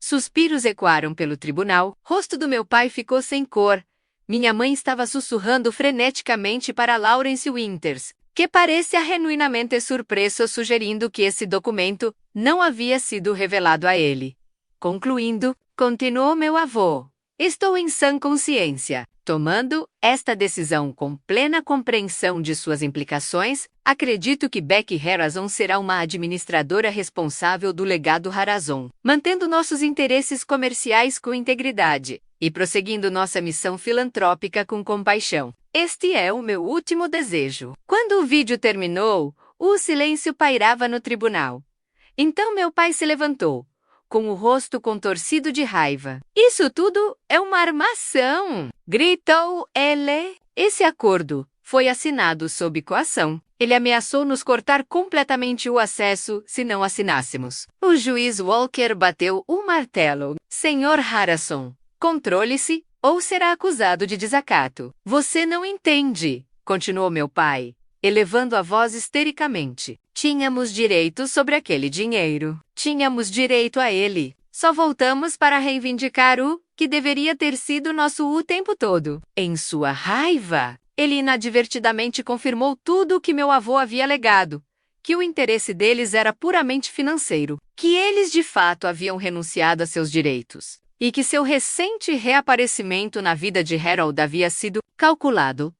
Suspiros ecoaram pelo tribunal, rosto do meu pai ficou sem cor. Minha mãe estava sussurrando freneticamente para Lawrence Winters, que parecia genuinamente surpreso, sugerindo que esse documento não havia sido revelado a ele. Concluindo, continuou meu avô, estou em sã consciência. Tomando esta decisão com plena compreensão de suas implicações, acredito que Becky Harrison será uma administradora responsável do legado Harrison, mantendo nossos interesses comerciais com integridade e prosseguindo nossa missão filantrópica com compaixão. Este é o meu último desejo. Quando o vídeo terminou, o silêncio pairava no tribunal. Então meu pai se levantou, com o rosto contorcido de raiva. Isso tudo é uma armação! Gritou ele. Esse acordo foi assinado sob coação. Ele ameaçou nos cortar completamente o acesso se não assinássemos. O juiz Walker bateu o martelo. Senhor Harrison, controle-se ou será acusado de desacato. Você não entende, continuou meu pai, elevando a voz histericamente. Tínhamos direito sobre aquele dinheiro. Tínhamos direito a ele. Só voltamos para reivindicar o que deveria ter sido nosso o tempo todo. Em sua raiva, ele inadvertidamente confirmou tudo o que meu avô havia alegado, que o interesse deles era puramente financeiro, que eles de fato haviam renunciado a seus direitos, e que seu recente reaparecimento na vida de Harold havia sido calculado.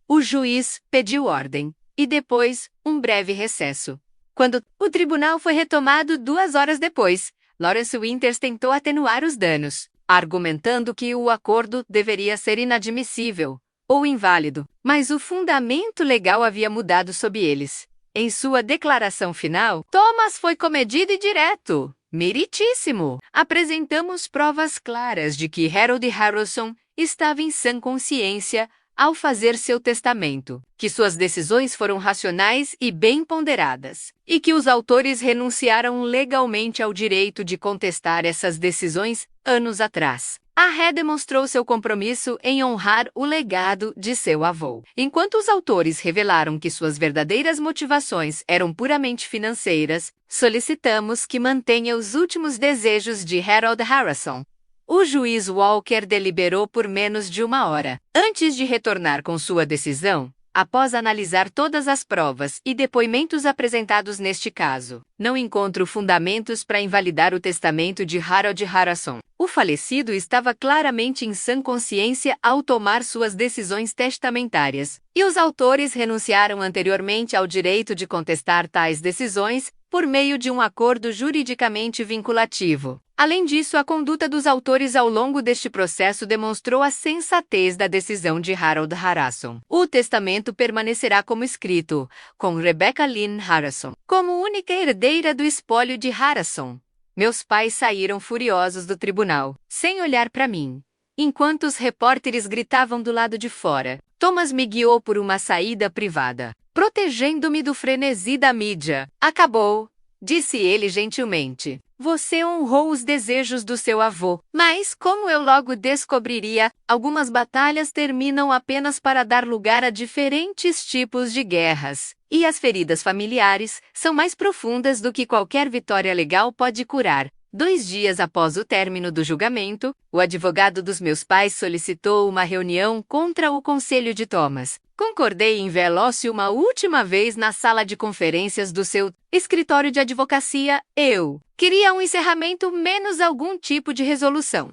O juiz pediu ordem, e depois, um breve recesso. Quando o tribunal foi retomado 2 horas depois, Lawrence Winters tentou atenuar os danos, argumentando que o acordo deveria ser inadmissível ou inválido, mas o fundamento legal havia mudado sob eles. Em sua declaração final, Thomas foi comedido e direto. Meritíssimo! Apresentamos provas claras de que Harold Harrison estava em sã consciência ao fazer seu testamento, que suas decisões foram racionais e bem ponderadas, e que os autores renunciaram legalmente ao direito de contestar essas decisões anos atrás. A Ré demonstrou seu compromisso em honrar o legado de seu avô. Enquanto os autores revelaram que suas verdadeiras motivações eram puramente financeiras, solicitamos que mantenha os últimos desejos de Harold Harrison. O juiz Walker deliberou por menos de 1 hora. Antes de retornar com sua decisão, após analisar todas as provas e depoimentos apresentados neste caso, não encontro fundamentos para invalidar o testamento de Harold Harrison. O falecido estava claramente em sã consciência ao tomar suas decisões testamentárias, e os autores renunciaram anteriormente ao direito de contestar tais decisões por meio de um acordo juridicamente vinculativo. Além disso, a conduta dos autores ao longo deste processo demonstrou a sensatez da decisão de Harold Harrison. O testamento permanecerá como escrito, com Rebecca Lynn Harrison como única herdeira do espólio de Harrison. Meus pais saíram furiosos do tribunal, sem olhar para mim. Enquanto os repórteres gritavam do lado de fora, Thomas me guiou por uma saída privada, protegendo-me do frenesi da mídia. Acabou, disse ele gentilmente. Você honrou os desejos do seu avô, mas, como eu logo descobriria, algumas batalhas terminam apenas para dar lugar a diferentes tipos de guerras, e as feridas familiares são mais profundas do que qualquer vitória legal pode curar. 2 dias após o término do julgamento, o advogado dos meus pais solicitou uma reunião contra o conselho de Thomas. Concordei em vê-lo uma última vez na sala de conferências do seu escritório de advocacia. Eu queria um encerramento menos algum tipo de resolução.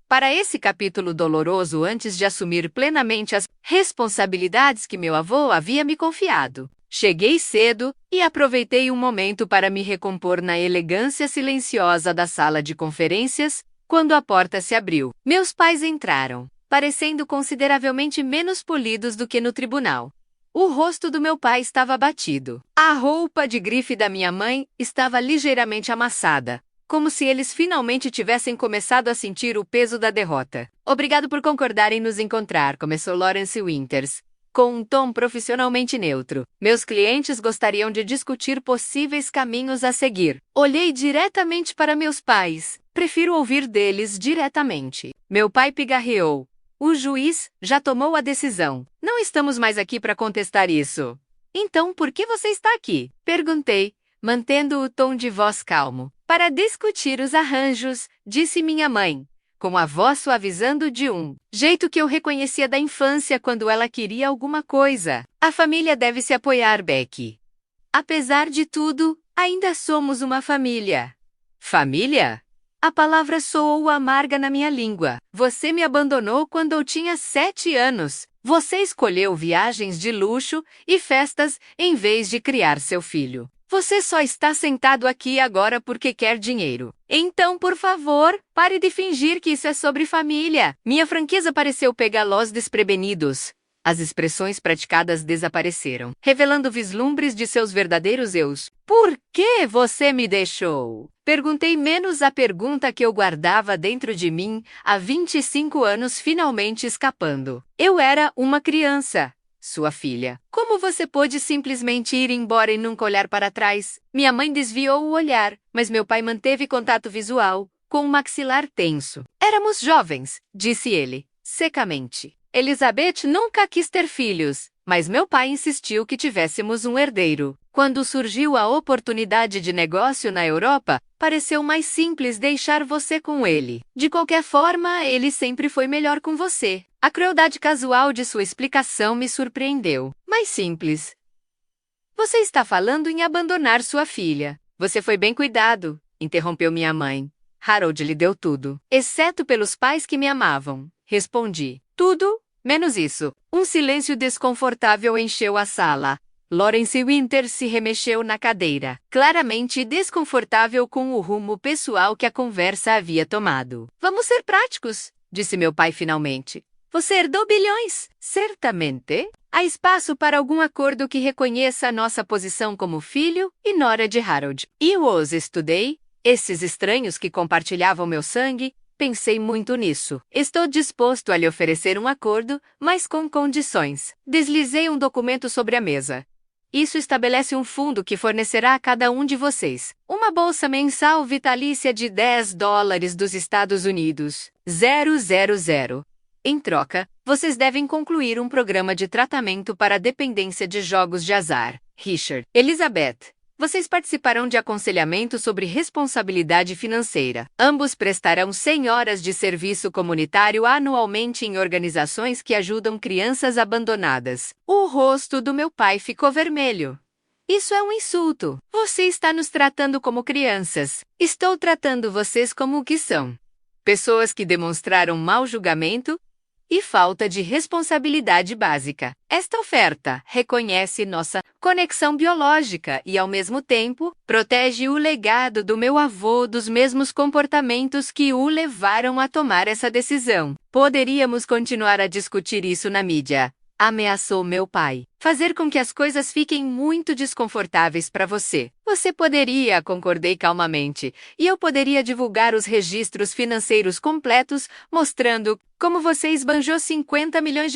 Para esse capítulo doloroso antes de assumir plenamente as responsabilidades que meu avô havia me confiado, Cheguei cedo e aproveitei um momento para me recompor na elegância silenciosa da sala de conferências, quando a porta se abriu. Meus pais entraram, parecendo consideravelmente menos polidos do que no tribunal. O rosto do meu pai estava abatido. A roupa de grife da minha mãe estava ligeiramente amassada, como se eles finalmente tivessem começado a sentir o peso da derrota. Obrigado por concordar em nos encontrar, começou Lawrence Winters, com um tom profissionalmente neutro. Meus clientes gostariam de discutir possíveis caminhos a seguir. Olhei diretamente para meus pais. Prefiro ouvir deles diretamente. Meu pai pigarreou. O juiz já tomou a decisão. Não estamos mais aqui para contestar isso. Então, por que você está aqui? Perguntei, mantendo o tom de voz calmo. Para discutir os arranjos, disse minha mãe, com a voz suavizando de um jeito que eu reconhecia da infância quando ela queria alguma coisa. A família deve se apoiar, Becky. Apesar de tudo, ainda somos uma família. Família? A palavra soou amarga na minha língua. Você me abandonou quando eu tinha 7 anos. Você escolheu viagens de luxo e festas em vez de criar seu filho. Você só está sentado aqui agora porque quer dinheiro. Então, por favor, pare de fingir que isso é sobre família. Minha franqueza pareceu pegá-los desprevenidos. As expressões praticadas desapareceram, revelando vislumbres de seus verdadeiros eus. Por que você me deixou? Perguntei, menos a pergunta que eu guardava dentro de mim há 25 anos finalmente escapando. Eu era uma criança, sua filha. Como você pôde simplesmente ir embora e nunca olhar para trás? Minha mãe desviou o olhar, mas meu pai manteve contato visual, com o maxilar tenso. Éramos jovens, disse ele, secamente. Elizabeth nunca quis ter filhos, mas meu pai insistiu que tivéssemos um herdeiro. Quando surgiu a oportunidade de negócio na Europa, pareceu mais simples deixar você com ele. De qualquer forma, ele sempre foi melhor com você. A crueldade casual de sua explicação me surpreendeu. Mais simples. Você está falando em abandonar sua filha. Você foi bem cuidado, interrompeu minha mãe. Harold lhe deu tudo, exceto pelos pais que me amavam. Respondi. Tudo, menos isso. Um silêncio desconfortável encheu a sala. Lawrence Winters se remexeu na cadeira, claramente desconfortável com o rumo pessoal que a conversa havia tomado. Vamos ser práticos, disse meu pai finalmente. Você herdou bilhões, certamente. Há espaço para algum acordo que reconheça a nossa posição como filho e nora de Harold. E eu os estudei, esses estranhos que compartilhavam meu sangue. Pensei muito nisso. Estou disposto a lhe oferecer um acordo, mas com condições. Deslizei um documento sobre a mesa. Isso estabelece um fundo que fornecerá a cada um de vocês uma bolsa mensal vitalícia de $10 dos Estados Unidos. 000. Em troca, vocês devem concluir um programa de tratamento para a dependência de jogos de azar. Richard. Elizabeth. Vocês participarão de aconselhamento sobre responsabilidade financeira. Ambos prestarão 100 horas de serviço comunitário anualmente em organizações que ajudam crianças abandonadas. O rosto do meu pai ficou vermelho. Isso é um insulto. Você está nos tratando como crianças. Estou tratando vocês como o que são. Pessoas que demonstraram mau julgamento e falta de responsabilidade básica. Esta oferta reconhece nossa conexão biológica e, ao mesmo tempo, protege o legado do meu avô dos mesmos comportamentos que o levaram a tomar essa decisão. Poderíamos continuar a discutir isso na mídia, ameaçou meu pai. Fazer com que as coisas fiquem muito desconfortáveis para você. Você poderia, concordei calmamente, e eu poderia divulgar os registros financeiros completos, mostrando como você esbanjou $50 milhões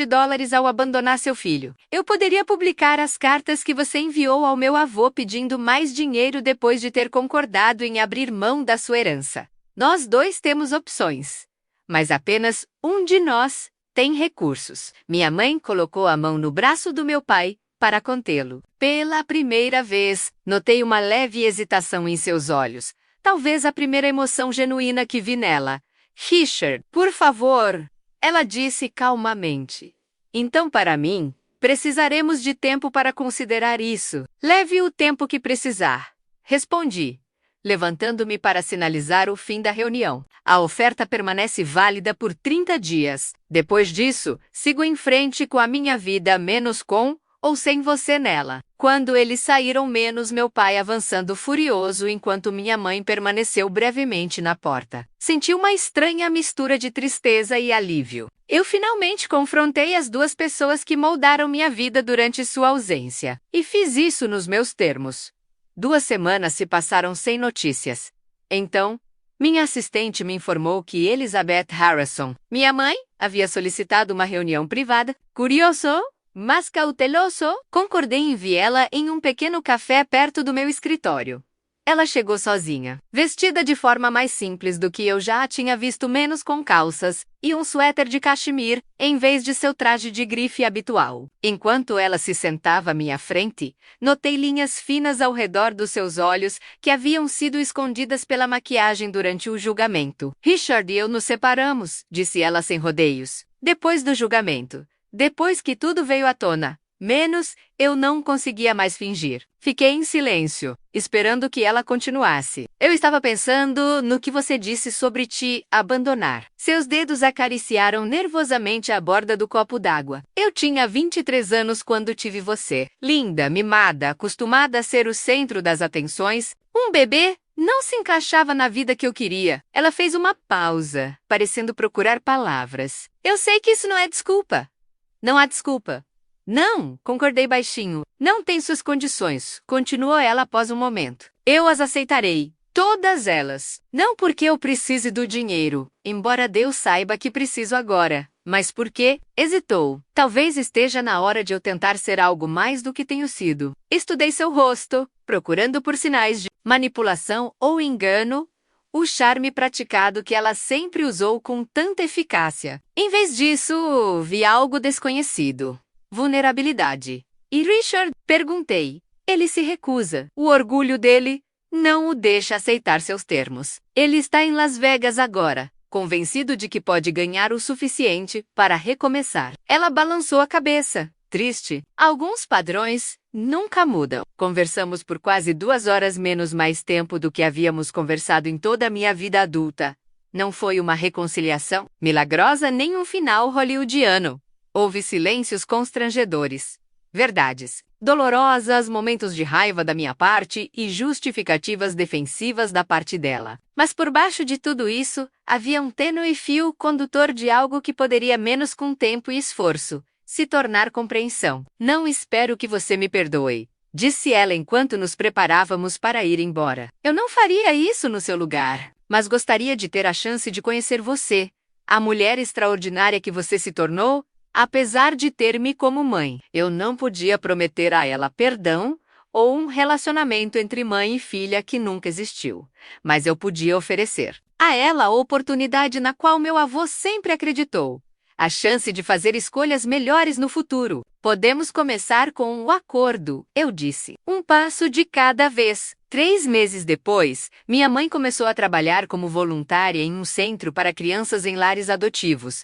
ao abandonar seu filho. Eu poderia publicar as cartas que você enviou ao meu avô pedindo mais dinheiro depois de ter concordado em abrir mão da sua herança. Nós dois temos opções, mas apenas um de nós tem recursos. Minha mãe colocou a mão no braço do meu pai para contê-lo. Pela primeira vez, notei uma leve hesitação em seus olhos. Talvez a primeira emoção genuína que vi nela. Richard, por favor, ela disse calmamente. Então, para mim, precisaremos de tempo para considerar isso. Leve o tempo que precisar. Respondi, levantando-me para sinalizar o fim da reunião. A oferta permanece válida por 30 dias. Depois disso, sigo em frente com a minha vida, menos com ou sem você nela. Quando eles saíram, menos meu pai avançando furioso enquanto minha mãe permaneceu brevemente na porta. Senti uma estranha mistura de tristeza e alívio. Eu finalmente confrontei as duas pessoas que moldaram minha vida durante sua ausência. E fiz isso nos meus termos. 2 semanas se passaram sem notícias. Então, minha assistente me informou que Elizabeth Harrison, minha mãe, havia solicitado uma reunião privada. Curioso, mas cauteloso, concordei em enviá-la em um pequeno café perto do meu escritório. Ela chegou sozinha, vestida de forma mais simples do que eu já a tinha visto, menos com calças e um suéter de cachemir, em vez de seu traje de grife habitual. Enquanto ela se sentava à minha frente, notei linhas finas ao redor dos seus olhos que haviam sido escondidas pela maquiagem durante o julgamento. Richard e eu nos separamos, disse ela sem rodeios. Depois do julgamento. Depois que tudo veio à tona. Menos, eu não conseguia mais fingir. Fiquei em silêncio, esperando que ela continuasse. Eu estava pensando no que você disse sobre te abandonar. Seus dedos acariciaram nervosamente a borda do copo d'água. Eu tinha 23 anos quando tive você. Linda, mimada, acostumada a ser o centro das atenções. Um bebê não se encaixava na vida que eu queria. Ela fez uma pausa, parecendo procurar palavras. Eu sei que isso não é desculpa. Não há desculpa. Não, concordei baixinho. Não tem suas condições, continuou ela após um momento. Eu as aceitarei. Todas elas. Não porque eu precise do dinheiro, embora Deus saiba que preciso agora. Mas porque? Hesitou. Talvez esteja na hora de eu tentar ser algo mais do que tenho sido. Estudei seu rosto, procurando por sinais de manipulação ou engano, o charme praticado que ela sempre usou com tanta eficácia. Em vez disso, vi algo desconhecido. Vulnerabilidade. E Richard? Perguntei. Ele se recusa. O orgulho dele não o deixa aceitar seus termos. Ele está em Las Vegas agora, convencido de que pode ganhar o suficiente para recomeçar. Ela balançou a cabeça. Triste. Alguns padrões nunca mudam. Conversamos por quase 2 horas, menos mais tempo do que havíamos conversado em toda a minha vida adulta. Não foi uma reconciliação milagrosa nem um final hollywoodiano. Houve silêncios constrangedores, verdades dolorosas, momentos de raiva da minha parte e justificativas defensivas da parte dela. Mas por baixo de tudo isso, havia um tênue fio condutor de algo que poderia, menos com tempo e esforço, se tornar compreensão. Não espero que você me perdoe, disse ela enquanto nos preparávamos para ir embora. Eu não faria isso no seu lugar, mas gostaria de ter a chance de conhecer você, a mulher extraordinária que você se tornou. Apesar de ter-me como mãe, eu não podia prometer a ela perdão ou um relacionamento entre mãe e filha que nunca existiu. Mas eu podia oferecer a ela a oportunidade na qual meu avô sempre acreditou. A chance de fazer escolhas melhores no futuro. Podemos começar com um acordo, eu disse. Um passo de cada vez. 3 meses depois, minha mãe começou a trabalhar como voluntária em um centro para crianças em lares adotivos.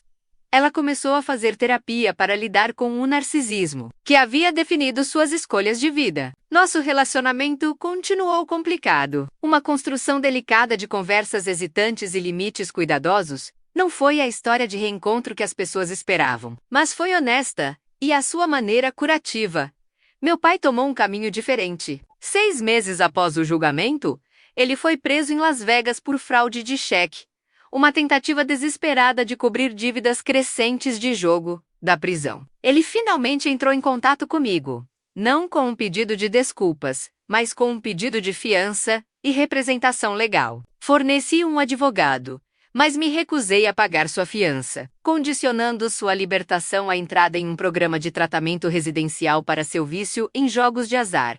Ela começou a fazer terapia para lidar com o narcisismo, que havia definido suas escolhas de vida. Nosso relacionamento continuou complicado. Uma construção delicada de conversas hesitantes e limites cuidadosos. Não foi a história de reencontro que as pessoas esperavam, mas foi honesta e à sua maneira curativa. Meu pai tomou um caminho diferente. 6 meses após o julgamento, ele foi preso em Las Vegas por fraude de cheque. Uma tentativa desesperada de cobrir dívidas crescentes de jogo da prisão. Ele finalmente entrou em contato comigo, não com um pedido de desculpas, mas com um pedido de fiança e representação legal. Forneci um advogado, mas me recusei a pagar sua fiança, condicionando sua libertação à entrada em um programa de tratamento residencial para seu vício em jogos de azar.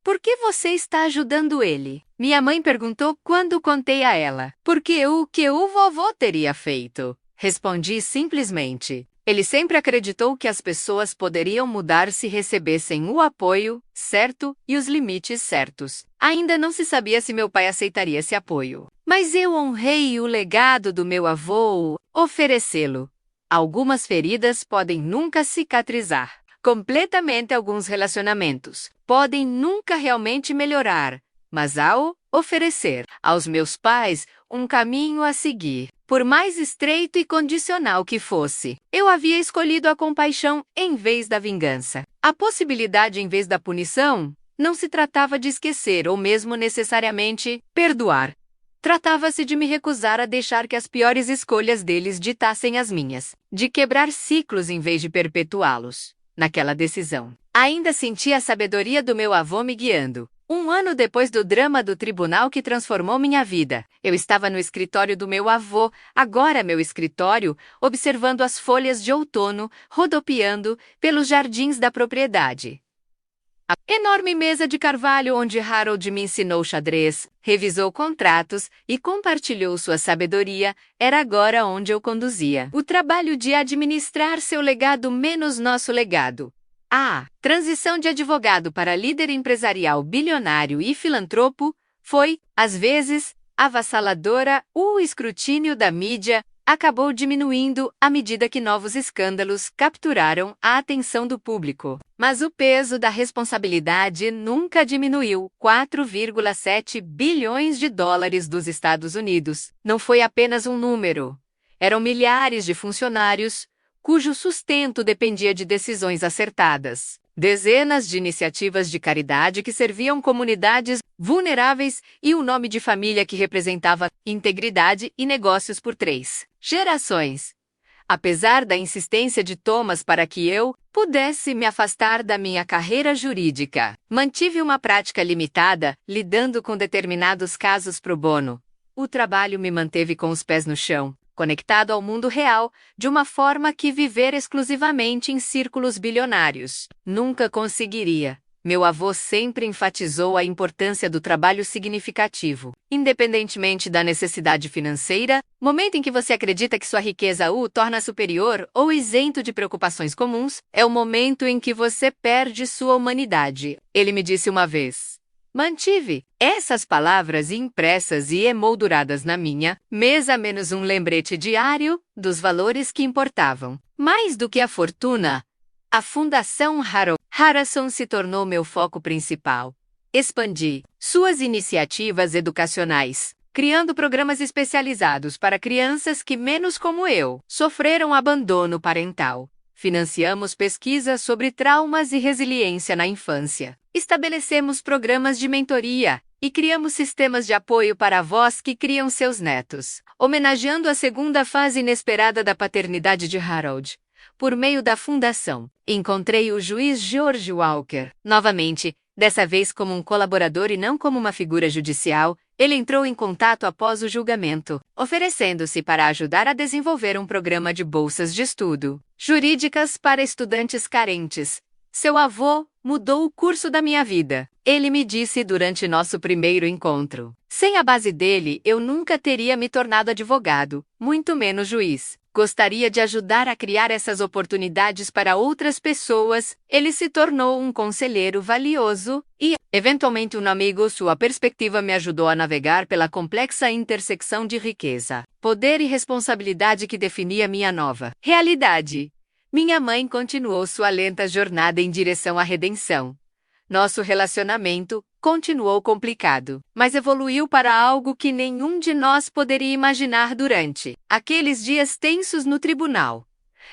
Por que você está ajudando ele? Minha mãe perguntou quando contei a ela. Porque o que o vovô teria feito? Respondi simplesmente. Ele sempre acreditou que as pessoas poderiam mudar se recebessem o apoio certo e os limites certos. Ainda não se sabia se meu pai aceitaria esse apoio. Mas eu honrei o legado do meu avô, oferecê-lo. Algumas feridas podem nunca cicatrizar. Completamente, alguns relacionamentos podem nunca realmente melhorar, mas ao oferecer aos meus pais um caminho a seguir, por mais estreito e condicional que fosse, eu havia escolhido a compaixão em vez da vingança. A possibilidade em vez da punição não se tratava de esquecer ou mesmo necessariamente perdoar. Tratava-se de me recusar a deixar que as piores escolhas deles ditassem as minhas, de quebrar ciclos em vez de perpetuá-los. Naquela decisão, ainda senti a sabedoria do meu avô me guiando. Um ano depois do drama do tribunal que transformou minha vida, eu estava no escritório do meu avô, agora meu escritório, observando as folhas de outono rodopiando pelos jardins da propriedade. A enorme mesa de carvalho onde Harold me ensinou xadrez, revisou contratos e compartilhou sua sabedoria, era agora onde eu conduzia o trabalho de administrar seu legado menos nosso legado. A transição de advogado para líder empresarial bilionário e filantropo foi, às vezes, avassaladora. O escrutínio da mídia acabou diminuindo à medida que novos escândalos capturaram a atenção do público. Mas o peso da responsabilidade nunca diminuiu. 4,7 bilhões de dólares dos Estados Unidos não foi apenas um número. Eram milhares de funcionários cujo sustento dependia de decisões acertadas. Dezenas de iniciativas de caridade que serviam comunidades vulneráveis e um nome de família que representava integridade e negócios por 3 gerações. Apesar da insistência de Thomas para que eu pudesse me afastar da minha carreira jurídica, mantive uma prática limitada, lidando com determinados casos pro bono. O trabalho me manteve com os pés no chão, conectado ao mundo real, de uma forma que viver exclusivamente em círculos bilionários nunca conseguiria. Meu avô sempre enfatizou a importância do trabalho significativo, independentemente da necessidade financeira. Momento em que você acredita que sua riqueza o torna superior ou isento de preocupações comuns, é o momento em que você perde sua humanidade. Ele me disse uma vez. Mantive essas palavras impressas e emolduradas na minha mesa, menos um lembrete diário dos valores que importavam. Mais do que a fortuna, a Fundação Harold Harrison se tornou meu foco principal. Expandi suas iniciativas educacionais, criando programas especializados para crianças que, menos como eu, sofreram abandono parental. Financiamos pesquisas sobre traumas e resiliência na infância. Estabelecemos programas de mentoria e criamos sistemas de apoio para avós que criam seus netos, homenageando a segunda fase inesperada da paternidade de Harold. Por meio da fundação, encontrei o juiz George Walker. Novamente, dessa vez como um colaborador e não como uma figura judicial, ele entrou em contato após o julgamento, oferecendo-se para ajudar a desenvolver um programa de bolsas de estudo jurídicas para estudantes carentes. Seu avô mudou o curso da minha vida. Ele me disse durante nosso primeiro encontro. Sem a base dele, eu nunca teria me tornado advogado, muito menos juiz. Gostaria de ajudar a criar essas oportunidades para outras pessoas. Ele se tornou um conselheiro valioso e, eventualmente, um amigo. Sua perspectiva me ajudou a navegar pela complexa intersecção de riqueza, poder e responsabilidade que definia minha nova realidade. Minha mãe continuou sua lenta jornada em direção à redenção. Nosso relacionamento continuou complicado, mas evoluiu para algo que nenhum de nós poderia imaginar durante aqueles dias tensos no tribunal.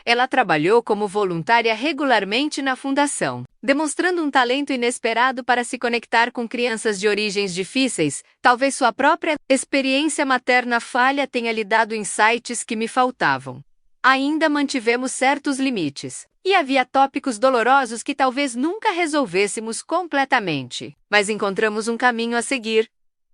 Ela trabalhou como voluntária regularmente na fundação, demonstrando um talento inesperado para se conectar com crianças de origens difíceis. Talvez sua própria experiência materna falha tenha lhe dado insights que me faltavam. Ainda mantivemos certos limites, e havia tópicos dolorosos que talvez nunca resolvêssemos completamente, mas encontramos um caminho a seguir.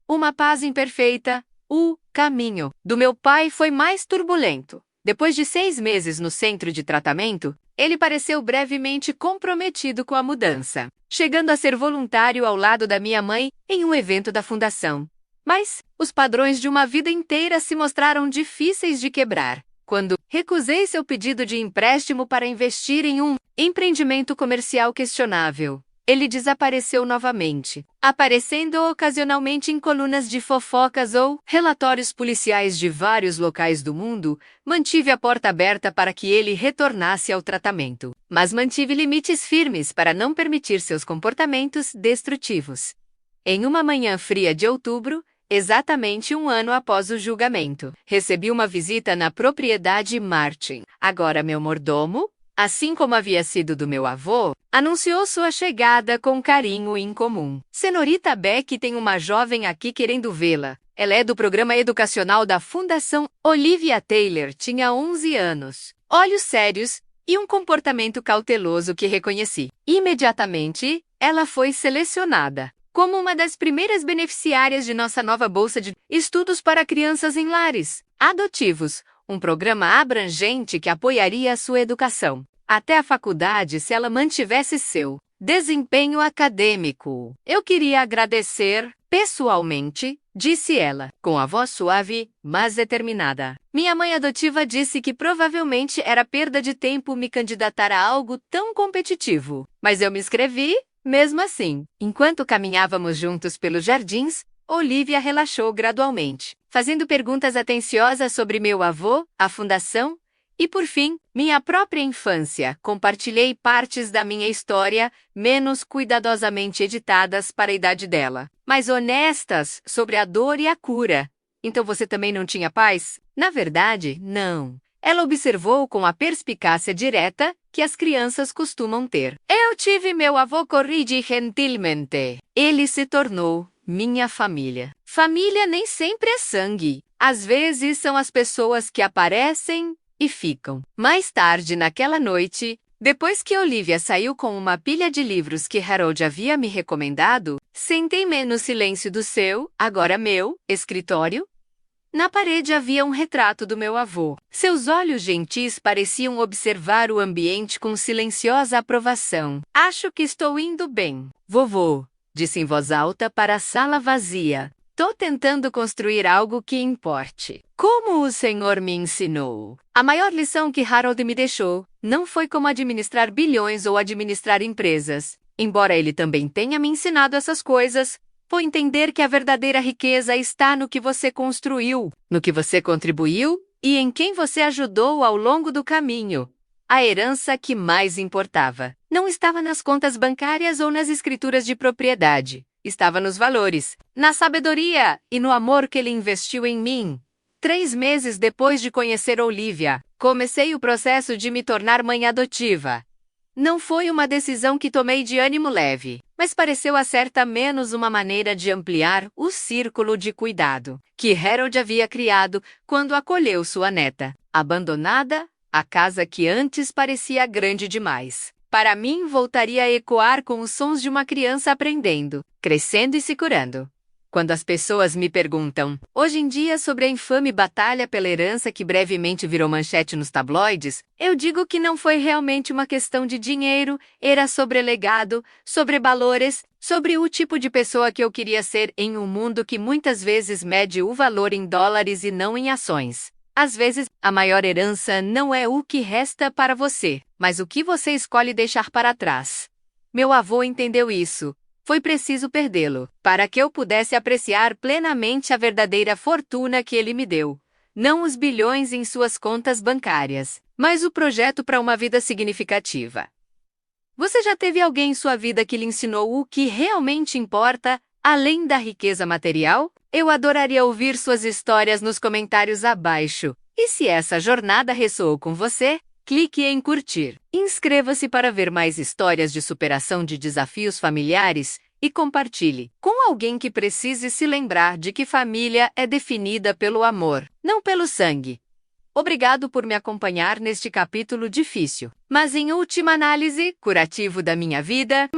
Uma paz imperfeita. O caminho do meu pai foi mais turbulento. Depois de 6 meses no centro de tratamento, ele pareceu brevemente comprometido com a mudança, chegando a ser voluntário ao lado da minha mãe em um evento da fundação. Mas os padrões de uma vida inteira se mostraram difíceis de quebrar. Quando recusei seu pedido de empréstimo para investir em um empreendimento comercial questionável, ele desapareceu novamente, aparecendo ocasionalmente em colunas de fofocas ou relatórios policiais de vários locais do mundo. Mantive a porta aberta para que ele retornasse ao tratamento, mas mantive limites firmes para não permitir seus comportamentos destrutivos. Em uma manhã fria de outubro, exatamente um ano após o julgamento, recebi uma visita na propriedade Martin. Agora meu mordomo, assim como havia sido do meu avô, anunciou sua chegada com carinho incomum. Senhorita Beck tem uma jovem aqui querendo vê-la. Ela é do programa educacional da Fundação. Olivia Taylor tinha 11 anos, olhos sérios e um comportamento cauteloso que reconheci. Imediatamente, ela foi selecionada como uma das primeiras beneficiárias de nossa nova bolsa de estudos para crianças em lares adotivos, um programa abrangente que apoiaria a sua educação até a faculdade se ela mantivesse seu desempenho acadêmico. Eu queria agradecer pessoalmente, disse ela, com a voz suave, mas determinada. Minha mãe adotiva disse que provavelmente era perda de tempo me candidatar a algo tão competitivo, mas eu me inscrevi mesmo assim. Enquanto caminhávamos juntos pelos jardins, Olivia relaxou gradualmente, fazendo perguntas atenciosas sobre meu avô, a fundação e, por fim, minha própria infância. Compartilhei partes da minha história, menos cuidadosamente editadas para a idade dela, mas honestas sobre a dor e a cura. Então você também não tinha paz? Na verdade, não. Ela observou com a perspicácia direta que as crianças costumam ter. Eu tive meu avô, corrigi gentilmente. Ele se tornou minha família. Família nem sempre é sangue. Às vezes são as pessoas que aparecem e ficam. Mais tarde naquela noite, depois que Olivia saiu com uma pilha de livros que Harold havia me recomendado, sentei-me no silêncio do seu, agora meu, escritório. Na parede havia um retrato do meu avô. Seus olhos gentis pareciam observar o ambiente com silenciosa aprovação. Acho que estou indo bem. Vovô, disse em voz alta para a sala vazia. Tô tentando construir algo que importe. Como o senhor me ensinou. A maior lição que Harold me deixou não foi como administrar bilhões ou administrar empresas. Embora ele também tenha me ensinado essas coisas, foi entender que a verdadeira riqueza está no que você construiu, no que você contribuiu e em quem você ajudou ao longo do caminho. A herança que mais importava não estava nas contas bancárias ou nas escrituras de propriedade. Estava nos valores, na sabedoria e no amor que ele investiu em mim. 3 meses depois de conhecer Olivia, comecei o processo de me tornar mãe adotiva. Não foi uma decisão que tomei de ânimo leve, mas pareceu a certa menos uma maneira de ampliar o círculo de cuidado que Harold havia criado quando acolheu sua neta, abandonada, a casa que antes parecia grande demais. Para mim, voltaria a ecoar com os sons de uma criança aprendendo, crescendo e se curando. Quando as pessoas me perguntam, hoje em dia, sobre a infame batalha pela herança que brevemente virou manchete nos tabloides, eu digo que não foi realmente uma questão de dinheiro, era sobre legado, sobre valores, sobre o tipo de pessoa que eu queria ser em um mundo que muitas vezes mede o valor em dólares e não em ações. Às vezes, a maior herança não é o que resta para você, mas o que você escolhe deixar para trás. Meu avô entendeu isso. Foi preciso perdê-lo, para que eu pudesse apreciar plenamente a verdadeira fortuna que ele me deu. Não os bilhões em suas contas bancárias, mas o projeto para uma vida significativa. Você já teve alguém em sua vida que lhe ensinou o que realmente importa, além da riqueza material? Eu adoraria ouvir suas histórias nos comentários abaixo. E se essa jornada ressoou com você, clique em curtir. Inscreva-se para ver mais histórias de superação de desafios familiares e compartilhe com alguém que precise se lembrar de que família é definida pelo amor, não pelo sangue. Obrigado por me acompanhar neste capítulo difícil, mas em última análise, curativo da minha vida.